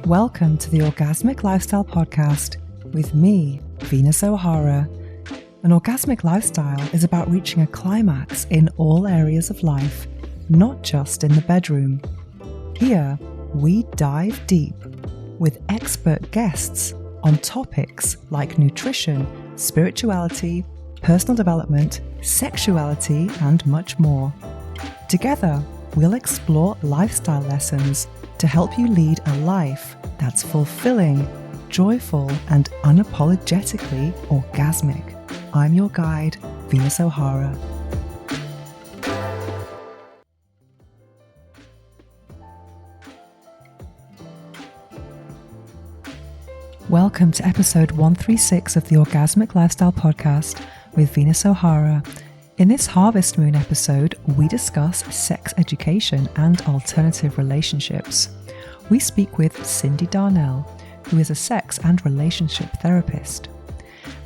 Welcome to the Orgasmic Lifestyle Podcast with me, Venus O'Hara. An orgasmic lifestyle is about reaching a climax in all areas of life, not just in the bedroom. Here, we dive deep with expert guests on topics like nutrition, spirituality, personal development, sexuality, and much more. Together, we'll explore lifestyle lessons to help you lead a life that's fulfilling, joyful, and unapologetically orgasmic. I'm your guide, Venus O'Hara. Welcome to episode 136 of the Orgasmic Lifestyle Podcast with Venus O'Hara. In this Harvest Moon episode, we discuss sex education and alternative relationships. We speak with Cyndi Darnell, who is a sex and relationship therapist.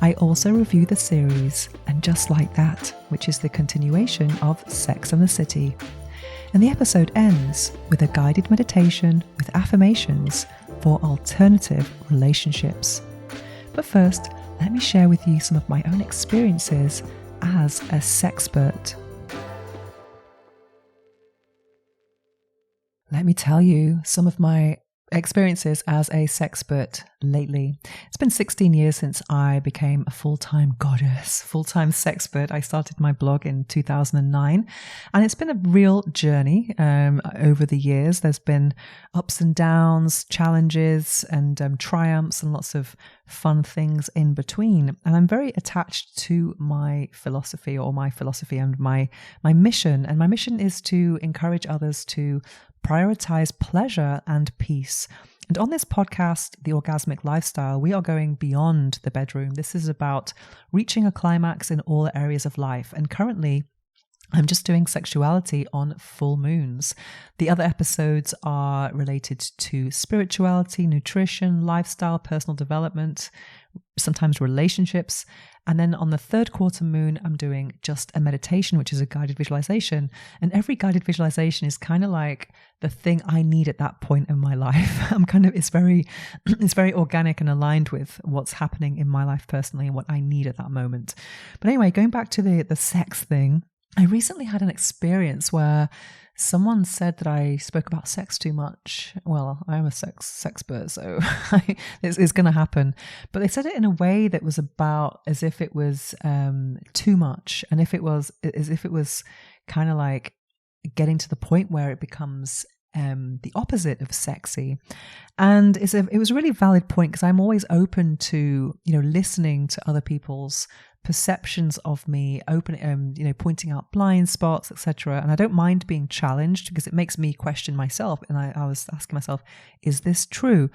I also review the series And Just Like That, which is the continuation of Sex and the City. And the episode ends with a guided meditation with affirmations for alternative relationships. But first, let me share with you some of my own experiences as a sexpert. Let me tell you some of my experiences as a sexpert lately. It's been 16 years since I became a full-time goddess, full-time sexpert. I started my blog in 2009, and it's been a real journey over the years. There's been ups and downs, challenges, and triumphs, and lots of fun things in between. And I'm very attached to my philosophy and my mission. And my mission is to encourage others to prioritize pleasure and peace. And on this podcast, The Orgasmic Lifestyle, we are going beyond the bedroom. This is about reaching a climax in all areas of life. And currently, I'm just doing sexuality on full moons. The other episodes are related to spirituality, nutrition, lifestyle, personal development, sometimes relationships. And then on the third quarter moon, I'm doing just a meditation, which is a guided visualization. And every guided visualization is kind of like the thing I need at that point in my life. It's very organic and aligned with what's happening in my life personally and what I need at that moment. But anyway, going back to the sex thing, I recently had an experience where someone said that I spoke about sex too much. Well, I am a sexpert, so it's going to happen. But they said it in a way that was about as if it was too much, and as if it was kind of like getting to the point where it becomes the opposite of sexy. And it was a really valid point, because I'm always open to listening to other people's perceptions of me, pointing out blind spots, etc. And I don't mind being challenged, because it makes me question myself. And I was asking myself, is this true?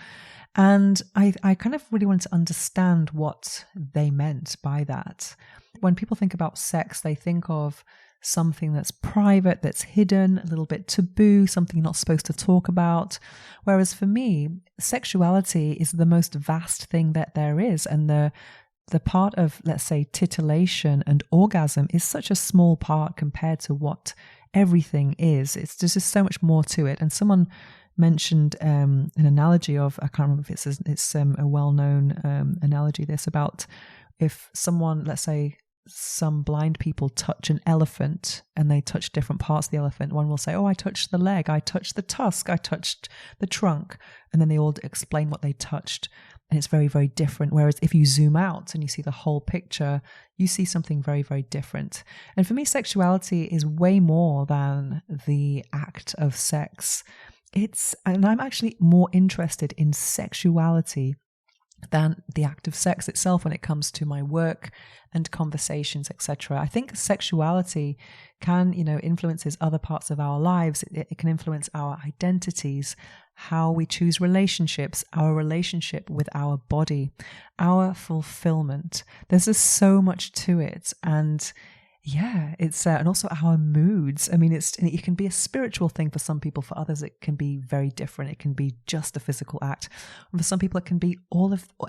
And I kind of really wanted to understand what they meant by that. When people think about sex, they think of something that's private, that's hidden, a little bit taboo, something you're not supposed to talk about. Whereas for me, sexuality is the most vast thing that there is. And the part of, let's say, titillation and orgasm is such a small part compared to what everything is. There's just so much more to it. And someone mentioned an analogy of, I can't remember if it's a well-known analogy, this about if someone, let's say, some blind people touch an elephant and they touch different parts of the elephant. One will say, oh, I touched the leg, I touched the tusk, I touched the trunk. And then they all explain what they touched. And it's very, very different. Whereas if you zoom out and you see the whole picture, you see something very, very different. And for me, sexuality is way more than the act of sex. And I'm actually more interested in sexuality than the act of sex itself when it comes to my work and conversations, etc. I think sexuality can, influences other parts of our lives. It can influence our identities, how we choose relationships, our relationship with our body, our fulfillment. There's just so much to it. And yeah, it's and also our moods. I mean, it can be a spiritual thing for some people. For others, it can be very different. It can be just a physical act. And for some people, it can be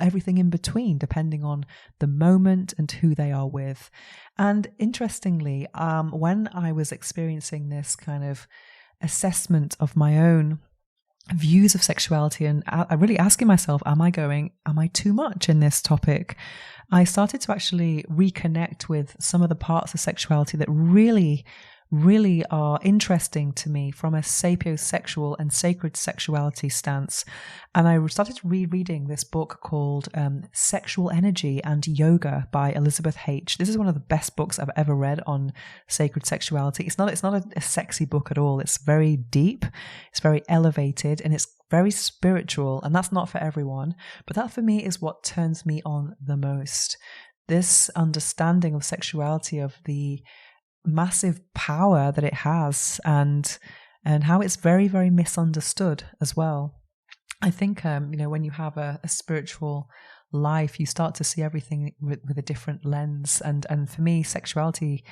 everything in between, depending on the moment and who they are with. And interestingly, when I was experiencing this kind of assessment of my own views of sexuality and really asking myself, am I too much in this topic? I started to actually reconnect with some of the parts of sexuality that really are interesting to me from a sapiosexual and sacred sexuality stance. And I started rereading this book called Sexual Energy and Yoga by Elizabeth H. This is one of the best books I've ever read on sacred sexuality. It's not a sexy book at all. It's very deep, it's very elevated, and it's very spiritual. And that's not for everyone, but that for me is what turns me on the most. This understanding of sexuality, of the massive power that it has, and how it's very, very misunderstood as well. I think when you have a spiritual life, you start to see everything with a different lens, and for me, sexuality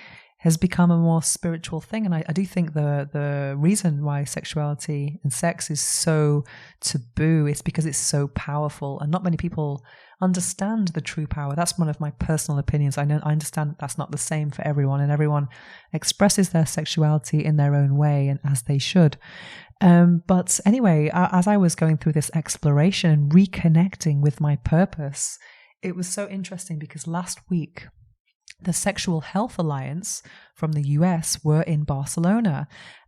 has become a more spiritual thing. And I do think the reason why sexuality and sex is so taboo is because it's so powerful, and not many people understand the true power. That's one of my personal opinions. I understand that's not the same for everyone, and everyone expresses their sexuality in their own way, and as they should. But anyway, as I was going through this exploration and reconnecting with my purpose, it was so interesting because last week, the Sexual Health Alliance from the US were in Barcelona.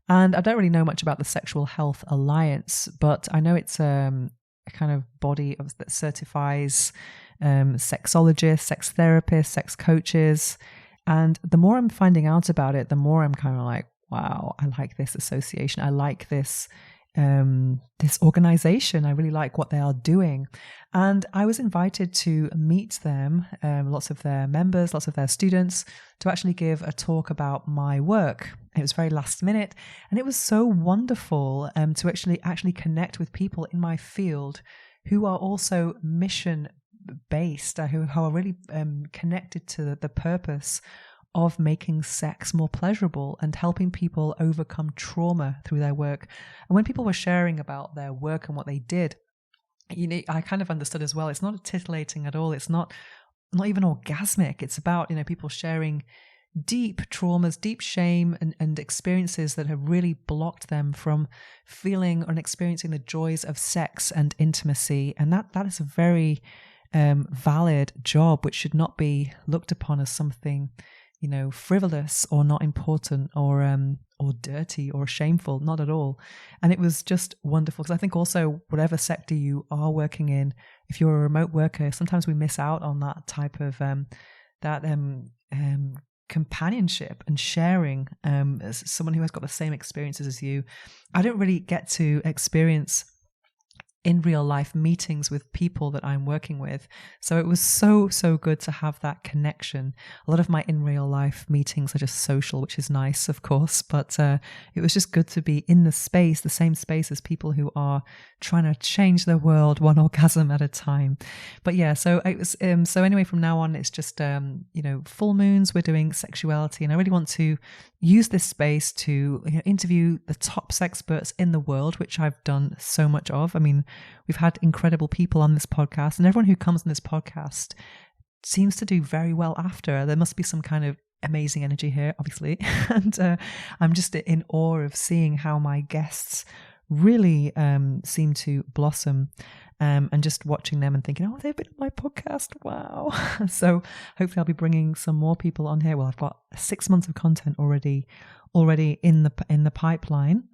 And I don't really know much about the Sexual Health Alliance, but I know it's a kind of body that certifies sexologists, sex therapists, sex coaches. And the more I'm finding out about it, the more I'm kind of like, wow, I like this association. I like this organization. I really like what they are doing. And I was invited to meet them, lots of their members, lots of their students, to actually give a talk about my work. It was very last minute, and it was so wonderful to actually connect with people in my field who are also mission based, who are really connected to the purpose of making sex more pleasurable and helping people overcome trauma through their work. And when people were sharing about their work and what they did, I kind of understood as well, it's not titillating at all. It's not even orgasmic. It's about, people sharing deep traumas, deep shame and experiences that have really blocked them from feeling and experiencing the joys of sex and intimacy. And that is a very valid job, which should not be looked upon as something frivolous or not important or dirty or shameful, not at all. And it was just wonderful, because I think also whatever sector you are working in, if you're a remote worker, sometimes we miss out on that type of companionship and sharing. As someone who has got the same experiences as you, I don't really get to experience in real life meetings with people that I'm working with. So it was so good to have that connection. A lot of my in real life meetings are just social, which is nice, of course, but it was just good to be in the same space as people who are trying to change the world one orgasm at a time. But yeah, so it was, so anyway, from now on, it's just, full moons, we're doing sexuality, and I really want to use this space to interview the top sexperts in the world, which I've done so much of. I mean, we've had incredible people on this podcast, and everyone who comes on this podcast seems to do very well after. There must be some kind of amazing energy here, obviously. And I'm just in awe of seeing how my guests really seem to blossom, and just watching them and thinking, oh, they've been on my podcast. Wow. So hopefully I'll be bringing some more people on here. Well, I've got 6 months of content already in the pipeline,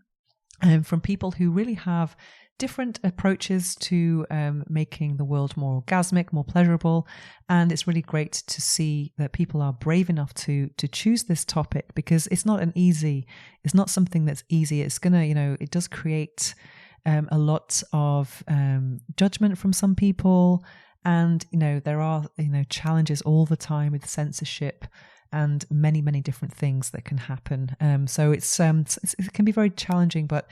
from people who really have different approaches to making the world more orgasmic, more pleasurable. And it's really great to see that people are brave enough to choose this topic, because it's not something that's easy. It's gonna, it does create a lot of judgment from some people. And, there are, challenges all the time with censorship and many, many different things that can happen. So it can be very challenging, but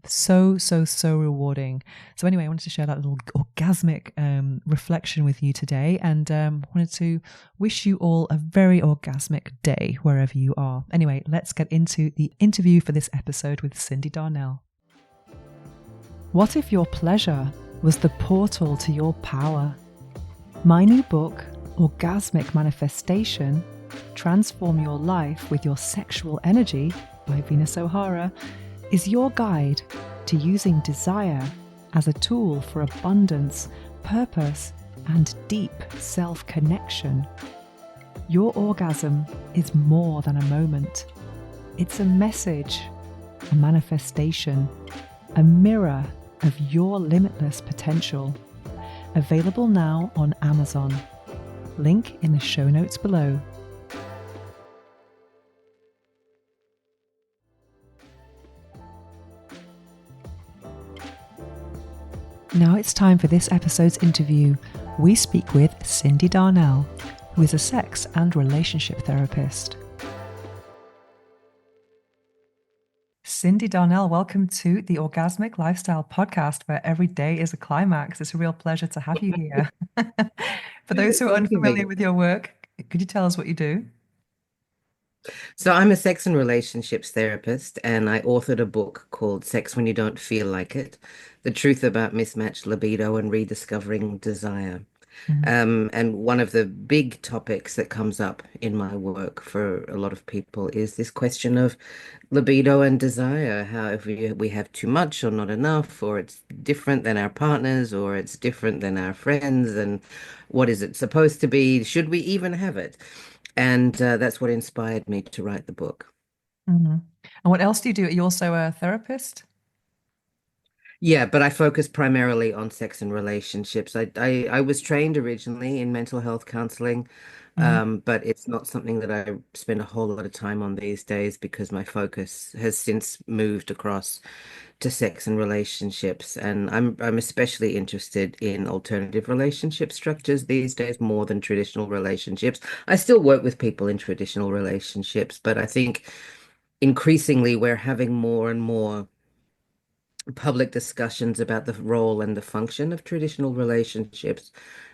so rewarding. So anyway, I wanted to share that little orgasmic reflection with you today, and wanted to wish you all a very orgasmic day wherever you are. Anyway, let's get into the interview for this episode with Cyndi Darnell. What if your pleasure was the portal to your power? My new book, Orgasmic Manifestation, Transform Your Life with Your Sexual Energy by Venus O'Hara, is your guide to using desire as a tool for abundance, purpose, and deep self connection. Your orgasm is more than a moment. It's a message, a manifestation, a mirror of your limitless potential. Available now on Amazon. Link in the show notes below. Now it's time for this episode's interview. We speak with Cyndi Darnell, who is a sex and relationship therapist. Cyndi Darnell, welcome to the Orgasmic Lifestyle Podcast, where every day is a climax. It's a real pleasure to have you here. For those who are Thank you, unfamiliar Megan. with your work, could you tell us what you do? So I'm a sex and relationships therapist, and I authored a book called Sex When You Don't Feel Like It: The Truth About Mismatched Libido and Rediscovering Desire. Mhm. And one of the big topics that comes up in my work for a lot of people is this question of libido and desire, how if we have too much or not enough, or it's different than our partners, or it's different than our friends, and what is it supposed to be? Should we even have it? And that's what inspired me to write the book. Mhm. And what else do you do? Are you also a therapist? Yeah, but I focus primarily on sex and relationships. I was trained originally in mental health counseling, Mhm. but it's not something that I spend a whole lot of time on these days because my focus has since moved across to sex and relationships. And I'm especially interested in alternative relationship structures these days more than traditional relationships. I still work with people in traditional relationships, but I think increasingly we're having more and more public discussions about the role and the function of traditional relationships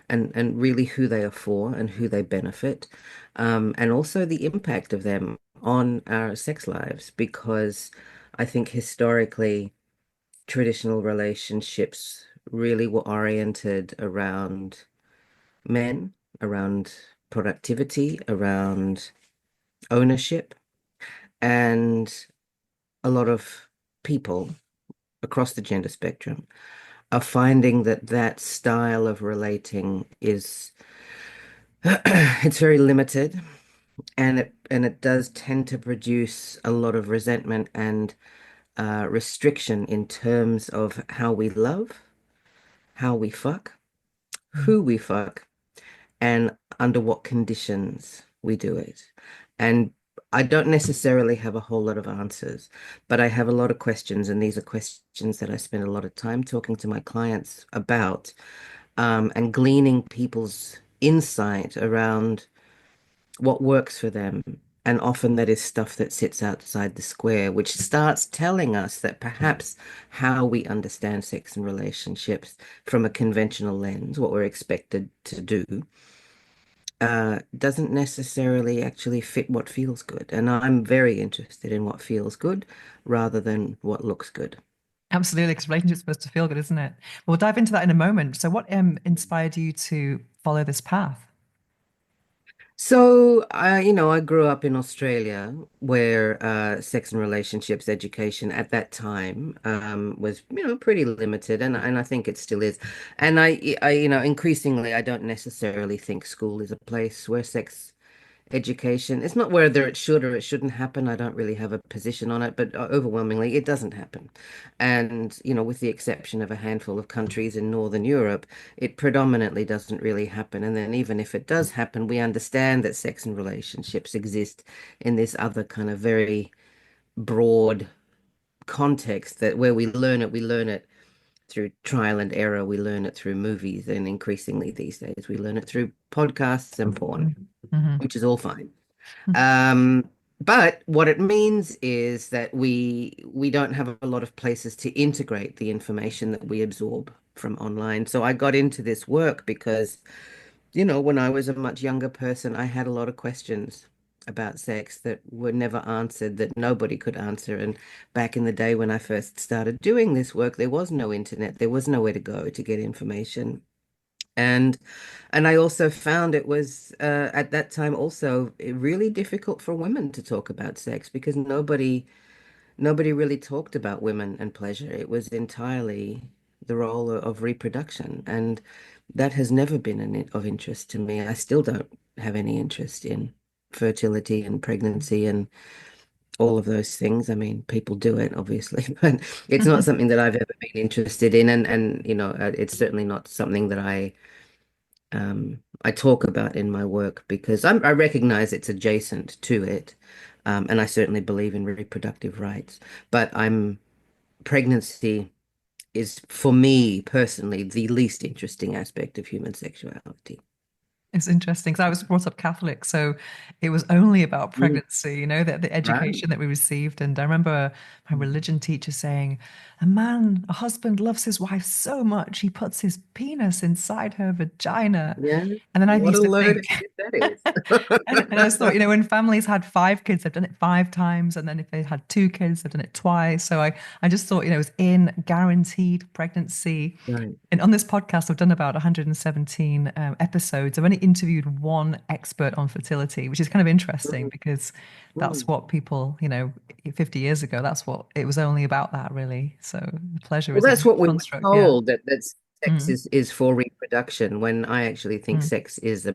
and really who they are for and who they benefit, and also the impact of them on our sex lives, because I think historically traditional relationships really were oriented around men, around productivity, around ownership, and a lot of people across the gender spectrum are finding that that style of relating is it's very limited, and it does tend to produce a lot of resentment and restriction in terms of how we love, how we fuck, Mhm. who we fuck, and under what conditions we do it. And I don't necessarily have a whole lot of answers, but I have a lot of questions, and these are questions that I spend a lot of time talking to my clients about, and gleaning people's insight around what works for them. And often that is stuff that sits outside the square, which starts telling us that perhaps how we understand sex and relationships from a conventional lens, what we're expected to do, doesn't necessarily actually fit what feels good. And I'm very interested in what feels good rather than what looks good. Absolutely, because relationships supposed to feel good, isn't it? We'll dive into that in a moment. So, what inspired you to follow this path? So, I grew up in Australia where sex and relationships education at that time was, pretty limited, and I think it still is. And increasingly, I don't necessarily think school is a place where sex education. It's not whether it should or it shouldn't happen. I don't really have a position on it, but overwhelmingly, it doesn't happen. And, with the exception of a handful of countries in Northern Europe, it predominantly doesn't really happen. And then even if it does happen, we understand that sex and relationships exist in this other kind of very broad context that where we learn it through trial and error, we learn it through movies, and increasingly these days we learn it through podcasts and porn, Mm-hmm. which is all fine. But what it means is that we don't have a lot of places to integrate the information that we absorb from online. So I got into this work because, when I was a much younger person, I had a lot of questions about sex that were never answered, that nobody could answer. And back in the day when I first started doing this work, there was no internet, there was nowhere to go to get information. And and I also found it was at that time also really difficult for women to talk about sex because nobody really talked about women and pleasure. It was entirely the role of reproduction. And that has never been of interest to me. I still don't have any interest in fertility and pregnancy and all of those things. I mean, people do it, obviously, but it's not something that I've ever been interested in. And it's certainly not something that I talk about in my work because I recognize it's adjacent to it. And I certainly believe in reproductive rights. But pregnancy is, for me personally, the least interesting aspect of human sexuality. It's interesting because I was brought up Catholic, so it was only about Mm, pregnancy, the right. education that we received. And I remember my Mm. religion teacher saying, a husband loves his wife so much, he puts his penis inside her vagina. Yeah. And then I What a used to load think, of shit that is. and I just thought, when families had 5 kids, they've done it 5 times. And then if they had 2 kids, they've done it twice. So I just thought, it was in guaranteed pregnancy. Right. And on this podcast, I've done about 117 episodes. I've only interviewed one expert on fertility, which is kind of interesting Mm, because that's mm. what people, 50 years ago, that's what it was only about that, really. So the pleasure Well, is a that's what we were construct. Yeah. told that sex Mm, is for reproduction, when I actually think mm, sex is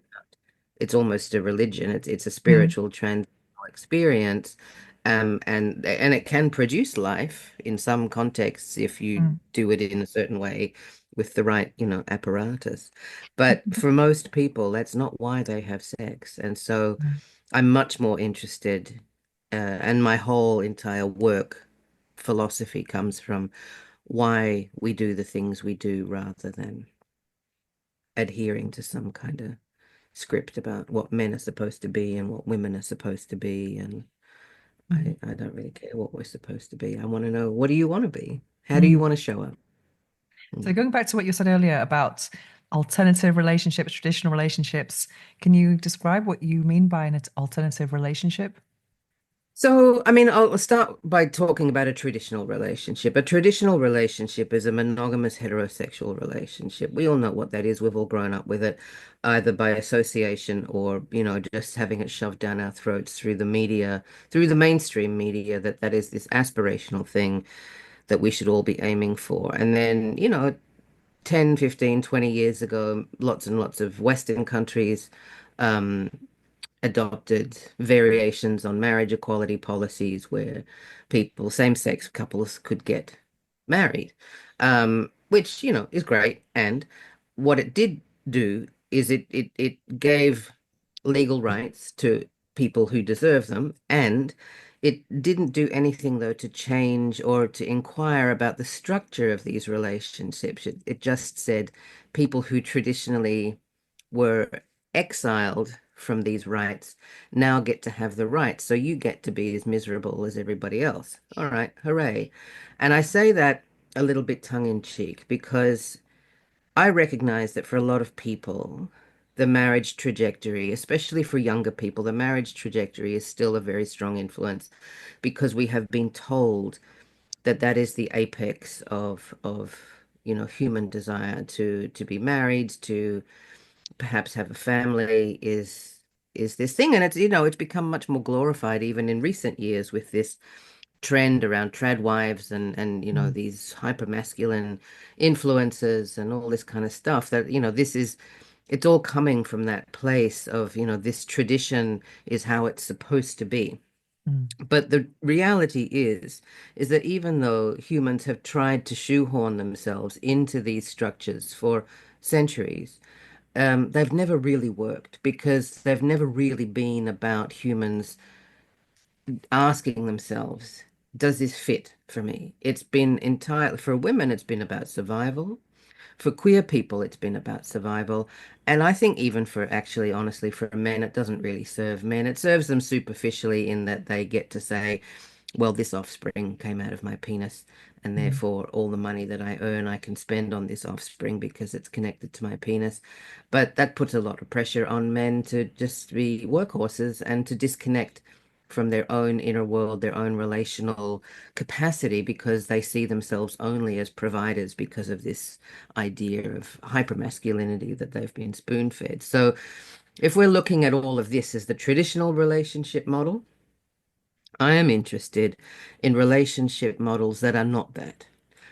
it's almost a religion. It's a mm, spiritual transitional experience. And it can produce life in some contexts if you mm, do it in a certain way with the right, apparatus. But for most people, that's not why they have sex. And so mm, I'm much more interested, and my whole entire work philosophy comes from why we do the things we do rather than adhering to some kind of script about what men are supposed to be and what women are supposed to be. And mm, I don't really care what we're supposed to be. I want to know, what do you want to be? How do you mm. want to show up? So Mm. going back to what you said earlier about alternative relationships, traditional relationships, can you describe what you mean by an alternative relationship? So, I mean, I'll start by talking about a traditional relationship. A traditional relationship is a monogamous heterosexual relationship. We all know what that is. We've all grown up with it, either by association or, just having it shoved down our throats through the media, through the mainstream media, that is this aspirational thing that we should all be aiming for. And then, 10, 15, 20 years ago, lots and lots of Western countries um, adopted variations on marriage equality policies where same-sex couples could get married, which, is great. And what it did do is it gave legal rights to people who deserve them, and it didn't do anything, though, to change or to inquire about the structure of these relationships. It just said people who traditionally were exiled from these rights now get to have the rights. So you get to be as miserable as everybody else. All right, hooray. And I say that a little bit tongue in cheek because I recognize that for a lot of people, the marriage trajectory, especially for younger people, the marriage trajectory is still a very strong influence because we have been told that that is the apex of human desire to be married, to perhaps have a family is this thing. And it's become much more glorified even in recent years with this trend around trad wives and Mm, these hyper masculine influences and all this kind of stuff, that it's all coming from that place of this tradition is how it's supposed to be. mm, But the reality is that even though humans have tried to shoehorn themselves into these structures for centuries, they've never really worked because they've never really been about humans asking themselves, does this fit for me? It's been entirely, for women, it's been about survival. For queer people, it's been about survival. And I think even for actually, honestly, for men, it doesn't really serve men. It serves them superficially in that they get to say, well, this offspring came out of my penis, and mm, therefore all the money that I earn, I can spend on this offspring because it's connected to my penis. But that puts a lot of pressure on men to just be workhorses and to disconnect from their own inner world, their own relational capacity, because they see themselves only as providers because of this idea of hypermasculinity that they've been spoon-fed. So if we're looking at all of this as the traditional relationship model, I am interested in relationship models that are not that.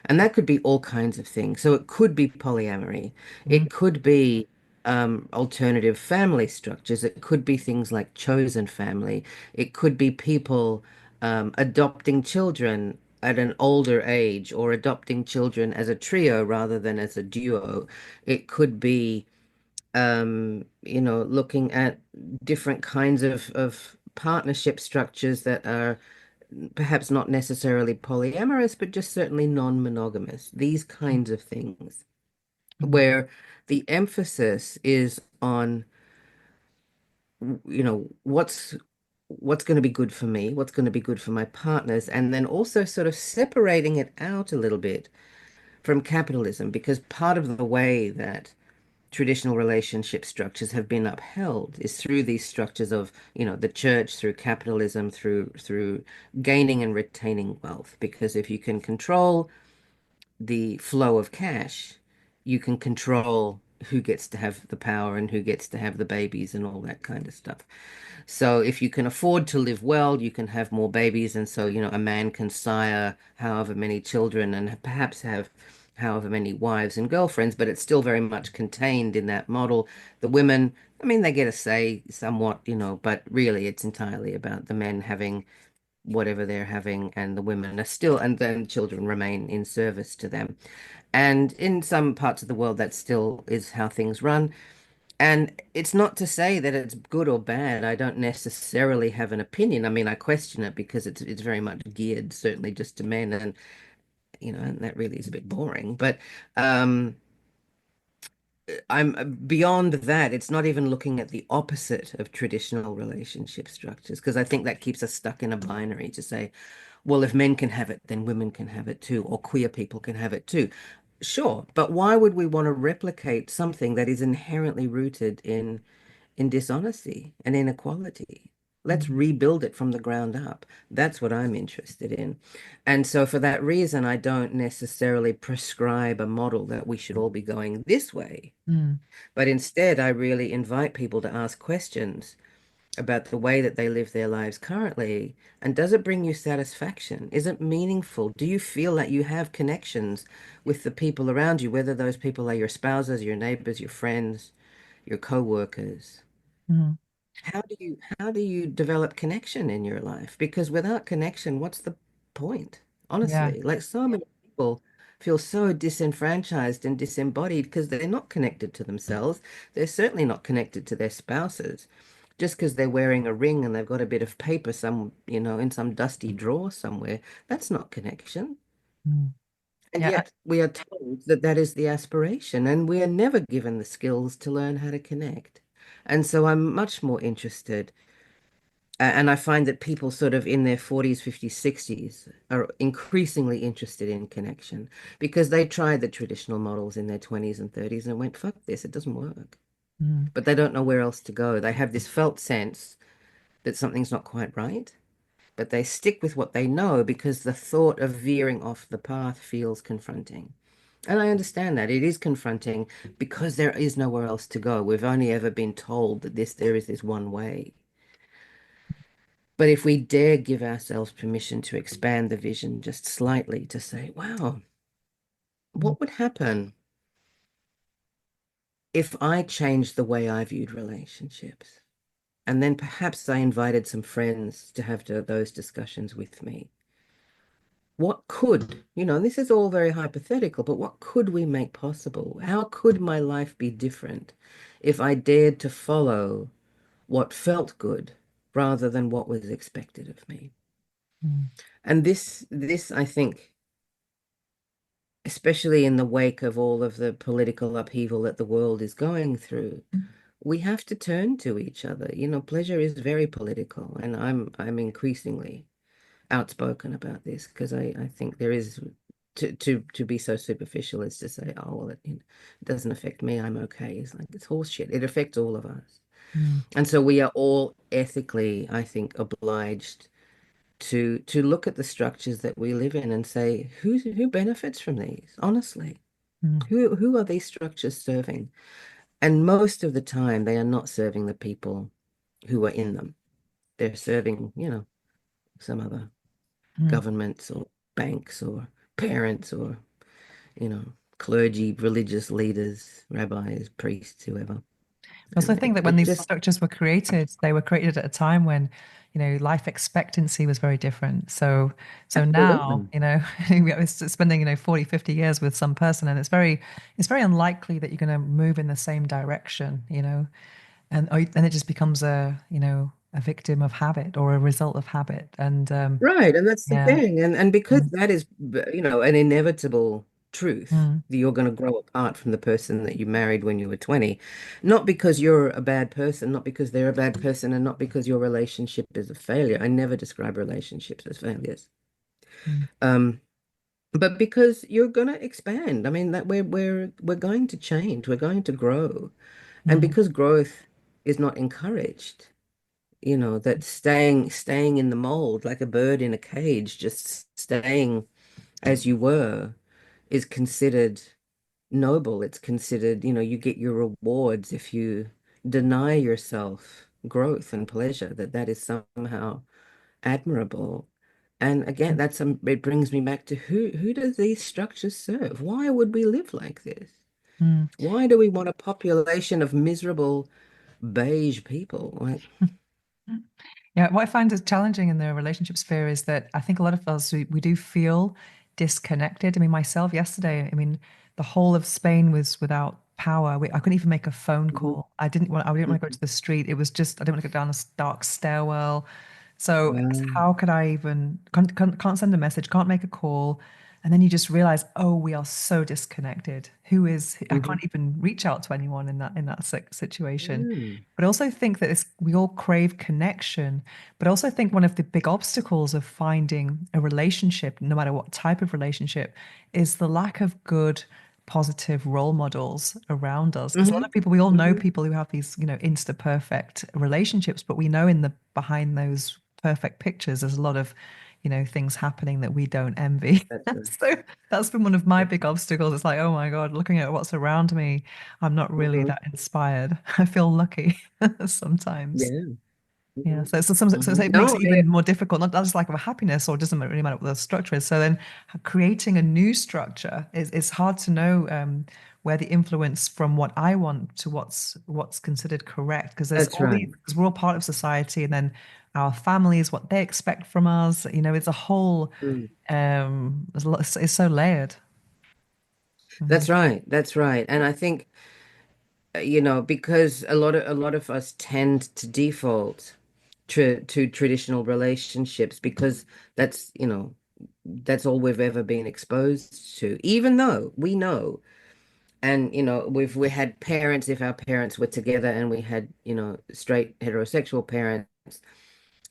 And that could be all kinds of things. So it could be polyamory. Mm, It could be alternative family structures. It could be things like chosen family. It could be people adopting children at an older age or adopting children as a trio rather than as a duo. It could be looking at different kinds of partnership structures that are perhaps not necessarily polyamorous, but just certainly non-monogamous, these mm, kinds of things, mm, where the emphasis is on, what's going to be good for me, what's going to be good for my partners, and then also sort of separating it out a little bit from capitalism, because part of the way that traditional relationship structures have been upheld is through these structures of, the church, through capitalism, through gaining and retaining wealth. Because if you can control the flow of cash, you can control who gets to have the power and who gets to have the babies and all that kind of stuff. So if you can afford to live well, you can have more babies. And so, a man can sire however many children and perhaps have however many wives and girlfriends, but it's still very much contained in that model. The women, I mean, they get a say somewhat, but really it's entirely about the men having whatever they're having, and the women are still, and then children remain in service to them. And in some parts of the world, that still is how things run. And it's not to say that it's good or bad. I don't necessarily have an opinion. I mean, I question it because it's very much geared certainly just to men, and and that really is a bit boring. But um I'm beyond that. It's not even looking at the opposite of traditional relationship structures, because I think that keeps us stuck in a binary to say, well, if men can have it, then women can have it too, or queer people can have it too. Sure, but why would we want to replicate something that is inherently rooted in dishonesty and inequality? Let's mm, rebuild it from the ground up. That's what I'm interested in. And so for that reason, I don't necessarily prescribe a model that we should all be going this way. mm, But instead, I really invite people to ask questions about the way that they live their lives currently. And does it bring you satisfaction? Is it meaningful? Do you feel that you have connections with the people around you, whether those people are your spouses, your neighbors, your friends, your co-workers? mm. How do you develop connection in your life? Because without connection, what's the point? Yeah. Honestly, like so many people feel so disenfranchised and disembodied because they're not connected to themselves. They're certainly not connected to their spouses. Just because they're wearing a ring and they've got a bit of paper in some dusty drawer somewhere, that's not connection. Mm. And Yeah. yet we are told that that is the aspiration, and we are never given the skills to learn how to connect. And so I'm much more interested. And I find that people sort of in their 40s, 50s, 60s are increasingly interested in connection because they tried the traditional models in their 20s and 30s and went, fuck this, it doesn't work. Mm, But they don't know where else to go. They have this felt sense that something's not quite right, but they stick with what they know because the thought of veering off the path feels confronting. And I understand that it is confronting because there is nowhere else to go. We've only ever been told that there is this one way. But if we dare give ourselves permission to expand the vision just slightly to say, wow, mm, what would happen if I changed the way I viewed relationships? And then perhaps I invited some friends to have those discussions with me. What could, this is all very hypothetical, but what could we make possible? How could my life be different if I dared to follow what felt good rather than what was expected of me? mm, And this, I think, especially in the wake of all of the political upheaval that the world is going through, we have to turn to each other. Pleasure is very political, and I'm increasingly outspoken about this because I think there is to be so superficial as to say, oh well, it doesn't affect me, I'm okay. It's like it's horseshit. It affects all of us. mm, And so we are all ethically, I think, obliged to look at the structures that we live in and say, who benefits from these? Honestly, mm, who are these structures serving? And most of the time, they are not serving the people who are in them. They're serving, some other Mm. governments or banks or parents or, you know, clergy, religious leaders, rabbis, priests, whoever. Also, I And think that when it these just, structures were created, they were created at a time when, life expectancy was very different. So now, absolutely. we're spending, 40, 50 years with some person, and it's very unlikely that you're going to move in the same direction, and it just becomes a victim of habit or a result of habit. And Right, and that's the yeah. thing. And because Mm, that is, an inevitable truth mm, that you're going to grow apart from the person that you married when you were 20, not because you're a bad person, not because they're a bad person, and not because your relationship is a failure. I never describe relationships as failures. mm, Um, but because you're going to expand. I mean, that we're going to change, we're going to grow. And mm, because growth is not encouraged, that staying in the mold like a bird in a cage, just staying as you were, is considered noble. It's considered, you get your rewards if you deny yourself growth and pleasure, that is somehow admirable. And again, it brings me back to who does these structures serve? Why would we live like this? mm. Why do we want a population of miserable beige people? Like, Yeah, what I find is challenging in the relationship sphere is that I think a lot of us we do feel disconnected. I mean, myself yesterday, I mean, the whole of Spain was without power. I couldn't even make a phone mhm, call. I didn't want to go mhm. to the street. It was just I didn't want to go down a dark stairwell. So Wow. how could I even can't send a message, can't make a call, and then you just realize, oh, we are so disconnected. I Mhm. can't even reach out to anyone in that situation. Mm. But I also think that we all crave connection. But I also think one of the big obstacles of finding a relationship, no matter what type of relationship, is the lack of good, positive role models around us. Because a lot Mhm. of people, we all know Mhm. people who have these, insta perfect relationships, but we know in the behind those perfect pictures, there's a lot of, things happening that we don't envy. That's right. So that's been one of my That's big obstacles. It's like, oh my God, looking at what's around me, I'm not really Mhm. that inspired. I feel lucky sometimes. Yeah. Yeah, Mhm. so Mhm. it makes No, it even more difficult, not just lack of happiness, or it doesn't really matter what the structure is. So then creating a new structure is hard to know where the influence from what I want to what's considered correct, because there's that's all these, right. because we're all part of society, and then our families, what they expect from us, it's a whole, Mm. there's a lot, it's so layered. Mm, That's right. That's right. And I think, because a lot of us tend to default to traditional relationships because that's all we've ever been exposed to, even though we know. And we had parents, if our parents were together and we had, straight heterosexual parents,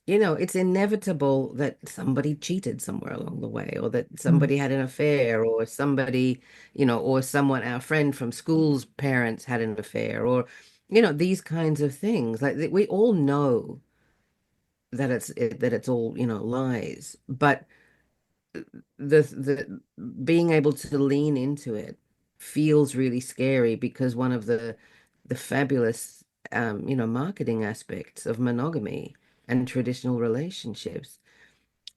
it's inevitable that somebody cheated somewhere along the way, or that mm, somebody had an affair, or somebody, or someone, our friend from school's parents had an affair, or, these kinds of things. Like we all know that it's all, lies. But the being able to lean into it feels really scary, because one of the fabulous marketing aspects of monogamy and traditional relationships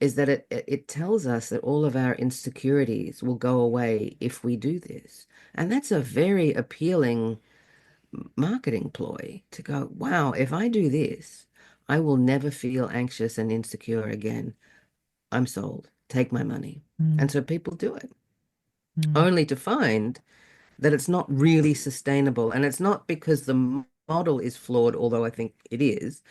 is that it tells us that all of our insecurities will go away if we do this. And that's a very appealing marketing ploy, to go, wow, if I do this, I will never feel anxious and insecure again. I'm sold. Take my money. And mm, so people do it, mm, only to find that it's not really sustainable. And it's not because the model is flawed, although I think it is,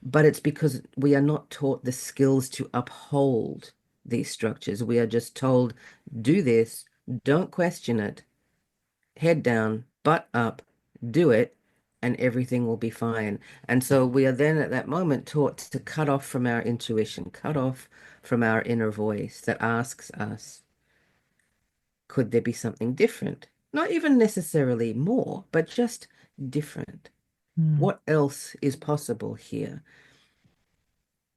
but it's because we are not taught the skills to uphold these structures. We are just told, do this, don't question it, head down, butt up, do it, and everything will be fine. And so we are then at that moment taught to cut off from our intuition, cut off from our inner voice that asks us, could there be something different? Not even necessarily more, but just different. mm, What else is possible here?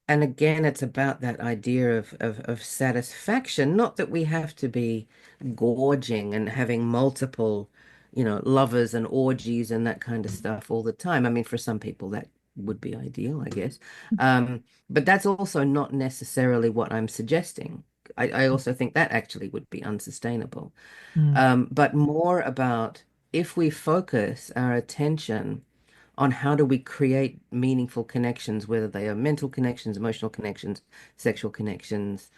And again, it's about that idea of satisfaction, not that we have to be gorging and having multiple, lovers and orgies and that kind of stuff all the time. I mean, for some people would be ideal, I guess. But that's also not necessarily what I'm suggesting. I also think that actually would be unsustainable. Mm, But more about if we focus our attention on how do we create meaningful connections, whether they are mental connections, emotional connections, sexual connections,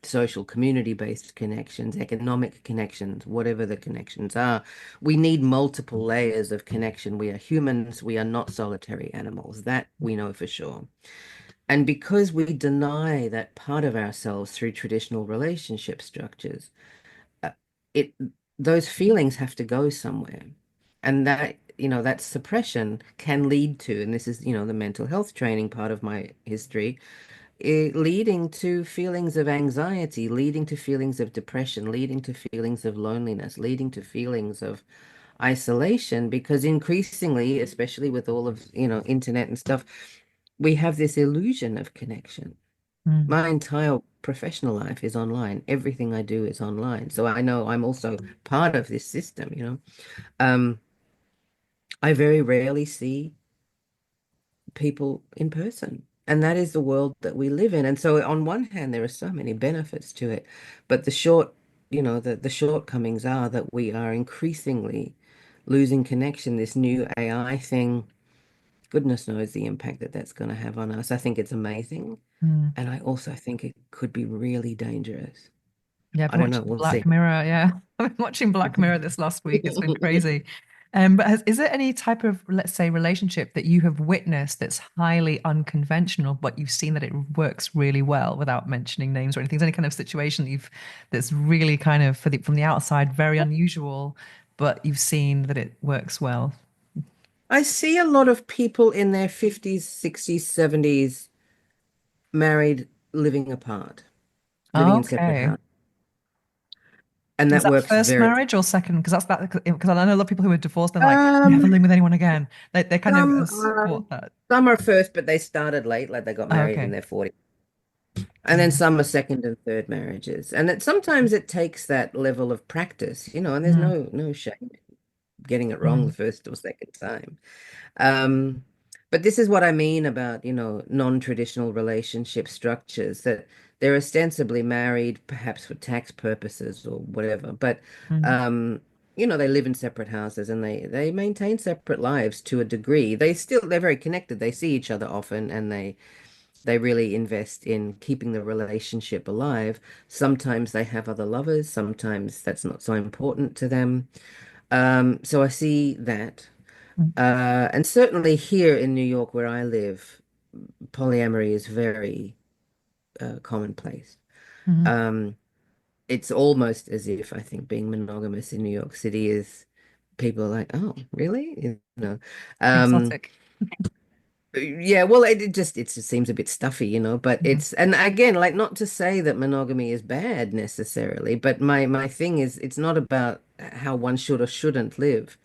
social community-based connections, economic connections, whatever the connections are. We need multiple layers of connection. We are humans. We are not solitary animals. That we know for sure. And because we deny that part of ourselves through traditional relationship structures, uh, it those feelings have to go somewhere. And that, that suppression can lead to, and this is, the mental health training part of my history, leading to feelings of anxiety, leading to feelings of depression, leading to feelings of loneliness, leading to feelings of isolation, because increasingly, especially with all of, internet and stuff, we have this illusion of connection. mm, My entire professional life is online. Everything I do is online. So I know I'm also part of this system. Um, I very rarely see people in person. And that is the world that we live in. And so on one hand, there are so many benefits to it, but the shortcomings are that we are increasingly losing connection. This new AI thing, goodness knows the impact that that's going to have on us. I think it's amazing. mm. And I also think it could be really dangerous. Yeah, I've I been don't know. watching We'll Black see. Mirror. Yeah, I've been watching Black Mirror this last week. It's been crazy. But is there any type of, let's say, relationship that you have witnessed that's highly unconventional, but you've seen that it works really well without mentioning names or anything? Is there any kind of situation that that's really kind of from the outside very unusual, but you've seen that it works well? I see a lot of people in their 50s, 60s, 70s married, living apart, living in separate Okay. houses. And Was that that works first very marriage or second? Because because I know a lot of people who are divorced, they're like, never um living with anyone again. They kind of some are support that. some are first, but they started late, like they got Oh, married in okay. their 40s. And then Mm, some are second and third marriages. And sometimes it takes that level of practice, and there's mm, no shame in getting it wrong the mm, first or second time. Um, but this is what I mean about, non-traditional relationship structures, that they're ostensibly married, perhaps for tax purposes or whatever, but mm, um, they live in separate houses and they maintain separate lives to a degree. They're very connected. They see each other often and they really invest in keeping the relationship alive. Sometimes they have other lovers, sometimes that's not so important to them. So I see that. mm, And certainly here in New York, where I live, polyamory is very commonplace. mm. Um, it's almost as if I think being monogamous in New York City is people are like, oh, really? Um, Exotic. yeah, well, it just seems a bit stuffy. But Mm, and again, like not to say that monogamy is bad necessarily, but my thing is it's not about how one should or shouldn't live.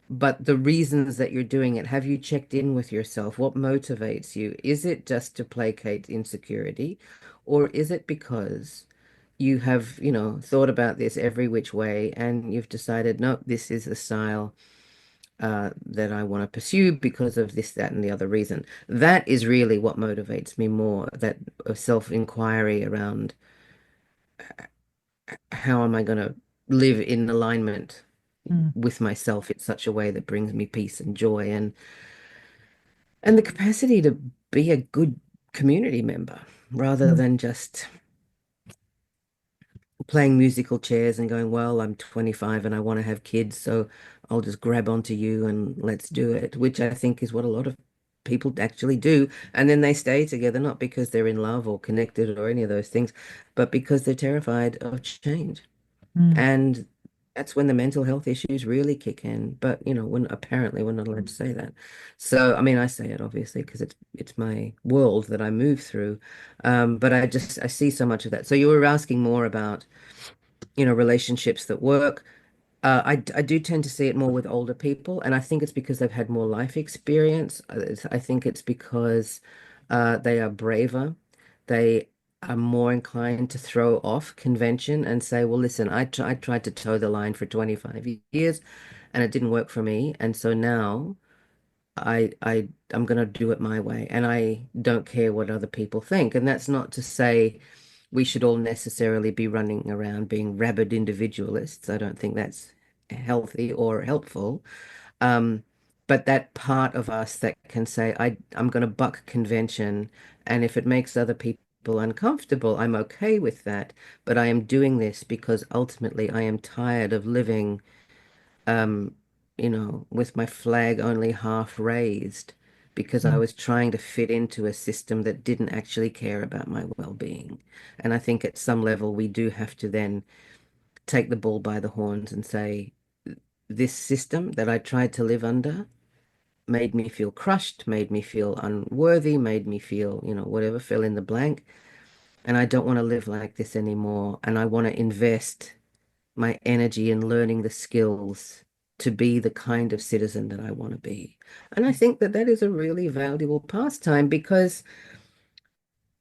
But the reasons that you're doing it, have you checked in with yourself? What motivates you? Is it just to placate insecurity, or is it because you have, thought about this every which way and you've decided, no, this is the style that I want to pursue because of this, that, and the other reason? That is really what motivates me more, that self-inquiry around how am I going to live in alignment mm, with myself in such a way that brings me peace and joy and the capacity to be a good community member rather mm, than just playing musical chairs and going, well, I'm 25 and I want to have kids, so I'll just grab onto you and let's do it, which I think is what a lot of people actually do. And then they stay together, not because they're in love or connected or any of those things, but because they're terrified of change. mm, And that's when the mental health issues really kick in. But when apparently we're not allowed to say that. So I mean, I say it obviously because it's my world that I move through. But I see so much of that. So you were asking more about, relationships that work. I do tend to see it more with older people, and I think it's because they've had more life experience. I think it's because they are braver. They are more inclined to throw off convention and say, well, listen, I tried to toe the line for 25 years and it didn't work for me. And so now I'm gonna do it my way, and I don't care what other people think. And that's not to say we should all necessarily be running around being rabid individualists. I don't think that's healthy or helpful. Um, but that part of us that can say, I'm going to buck convention, and if it makes other people uncomfortable, I'm okay with that. But I am doing this because ultimately I am tired of living, um, with my flag only half raised because I Mm, was trying to fit into a system that didn't actually care about my well-being. And I think at some level we do have to then take the bull by the horns and say, this system that I tried to live under made me feel crushed, made me feel unworthy, made me feel, whatever, fill in the blank. And I don't want to live like this anymore. And I want to invest my energy in learning the skills to be the kind of citizen that I want to be. And I think that that is a really valuable pastime because,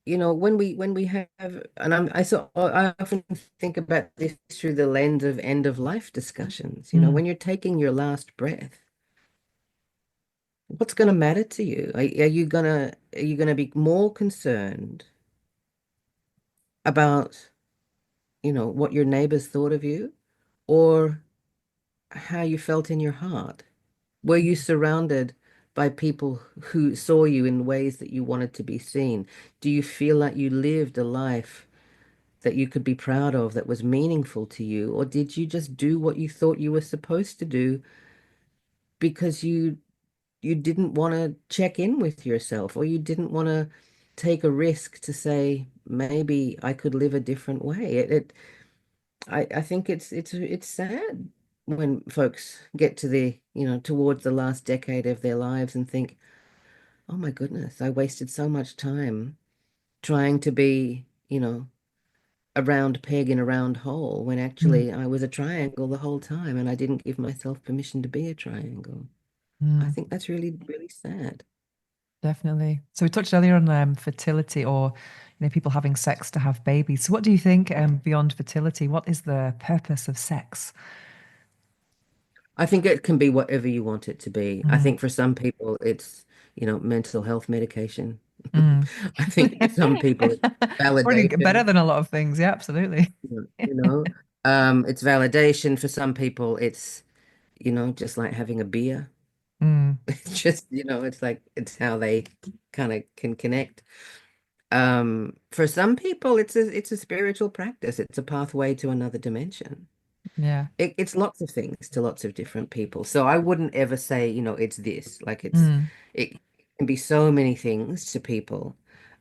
when we have, and I often think about this through the lens of end of life discussions. mm, When you're taking your last breath, what's going to matter to you? Are you gonna be more concerned about, what your neighbors thought of you, or how you felt in your heart? Were you surrounded by people who saw you in ways that you wanted to be seen? Do you feel like you lived a life that you could be proud of, that was meaningful to you? Or did you just do what you thought you were supposed to do because you didn't want to check in with yourself, or you didn't want to take a risk to say, maybe I could live a different way. I think it's sad when folks get to towards the last decade of their lives and think, oh my goodness, I wasted so much time trying to be, a round peg in a round hole when mm, actually I was a triangle the whole time and I didn't give myself permission to be a triangle. I mm. think that's really, really sad. Definitely. So we touched earlier on fertility, or people having sex to have babies. So what do you think, beyond fertility? What is the purpose of sex? I think it can be whatever you want it to be. I Mm, think for some people it's, mental health medication. mm. I think for some people it's Already better validation, than a lot of things. Yeah, absolutely. you know. It's validation. For some people it's, just like having a beer. Mm, It's just, it's like it's how they kind of can connect. For some people it's a spiritual practice. It's a pathway to another dimension. yeah. It's lots of things to lots of different people. So I wouldn't ever say, it's this. Like Mm, it can be so many things to people.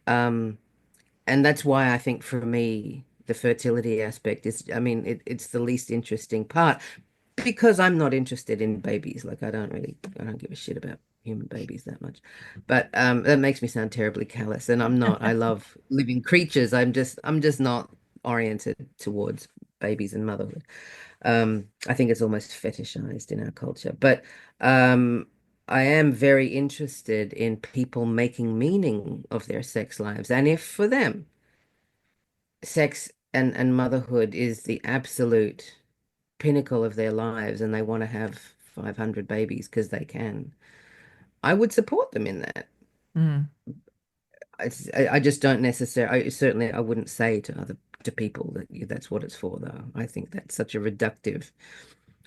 Um, and that's why I think for me, the fertility aspect is, I mean, it's the least interesting part because I'm not interested in babies. Like I don't give a shit about human babies that much. But that makes me sound terribly callous, and I'm not. I love living creatures. I'm just not oriented towards babies and motherhood. I think it's almost fetishized in our culture. But I am very interested in people making meaning of their sex lives. And if for them, sex and motherhood is the absolute pinnacle of their lives and they want to have 500 babies because they can, I would support them in that. mm, I just don't necessarily, certainly I wouldn't say to people that that's what it's for, though. I think that's such a reductive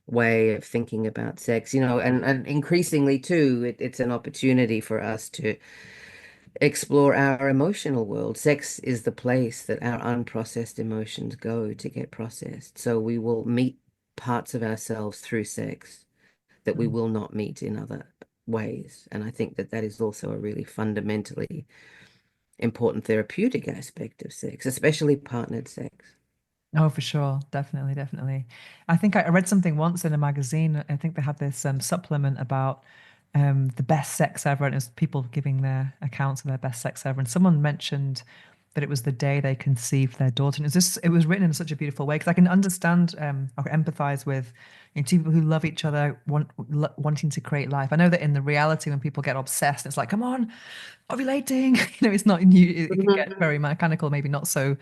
way of thinking about sex, and increasingly too, it's an opportunity for us to explore our emotional world. Sex is the place that our unprocessed emotions go to get processed. So we will meet parts of ourselves through sex that we mm. will not meet in other ways. And I think that that is also a really fundamentally important therapeutic aspect of sex, especially partnered sex. Oh, for sure. Definitely, definitely. I think I read something once in a magazine. I think they had this supplement about the best sex ever, and it was people giving their accounts of their best sex ever. And someone mentioned that it was the day they conceived their daughter. And it was written in such a beautiful way because I can understand, I can empathize with two people who love each other, wanting to create life. I know that in the reality, when people get obsessed, it's like, come on, ovulating. It's not new. It can get Mhm. very mechanical, maybe not so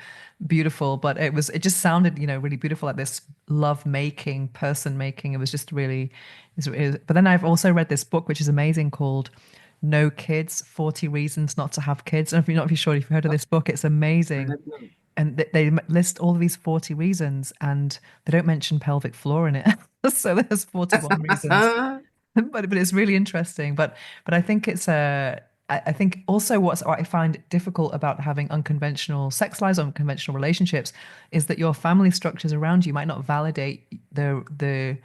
beautiful, but it just sounded, really beautiful, like this love making, person making. It was just really, but then I've also read this book, which is amazing, called No Kids, 40 Reasons Not to Have Kids. And if you're not if you're sure if you've heard of Oh, this book, it's I amazing. don't know. And they list all of these 40 reasons and they don't mention pelvic floor in it. So there's 41 reasons. But it's really interesting. But I think it's I think also what I find difficult about having unconventional sex lives, unconventional relationships, is that your family structures around you might not validate the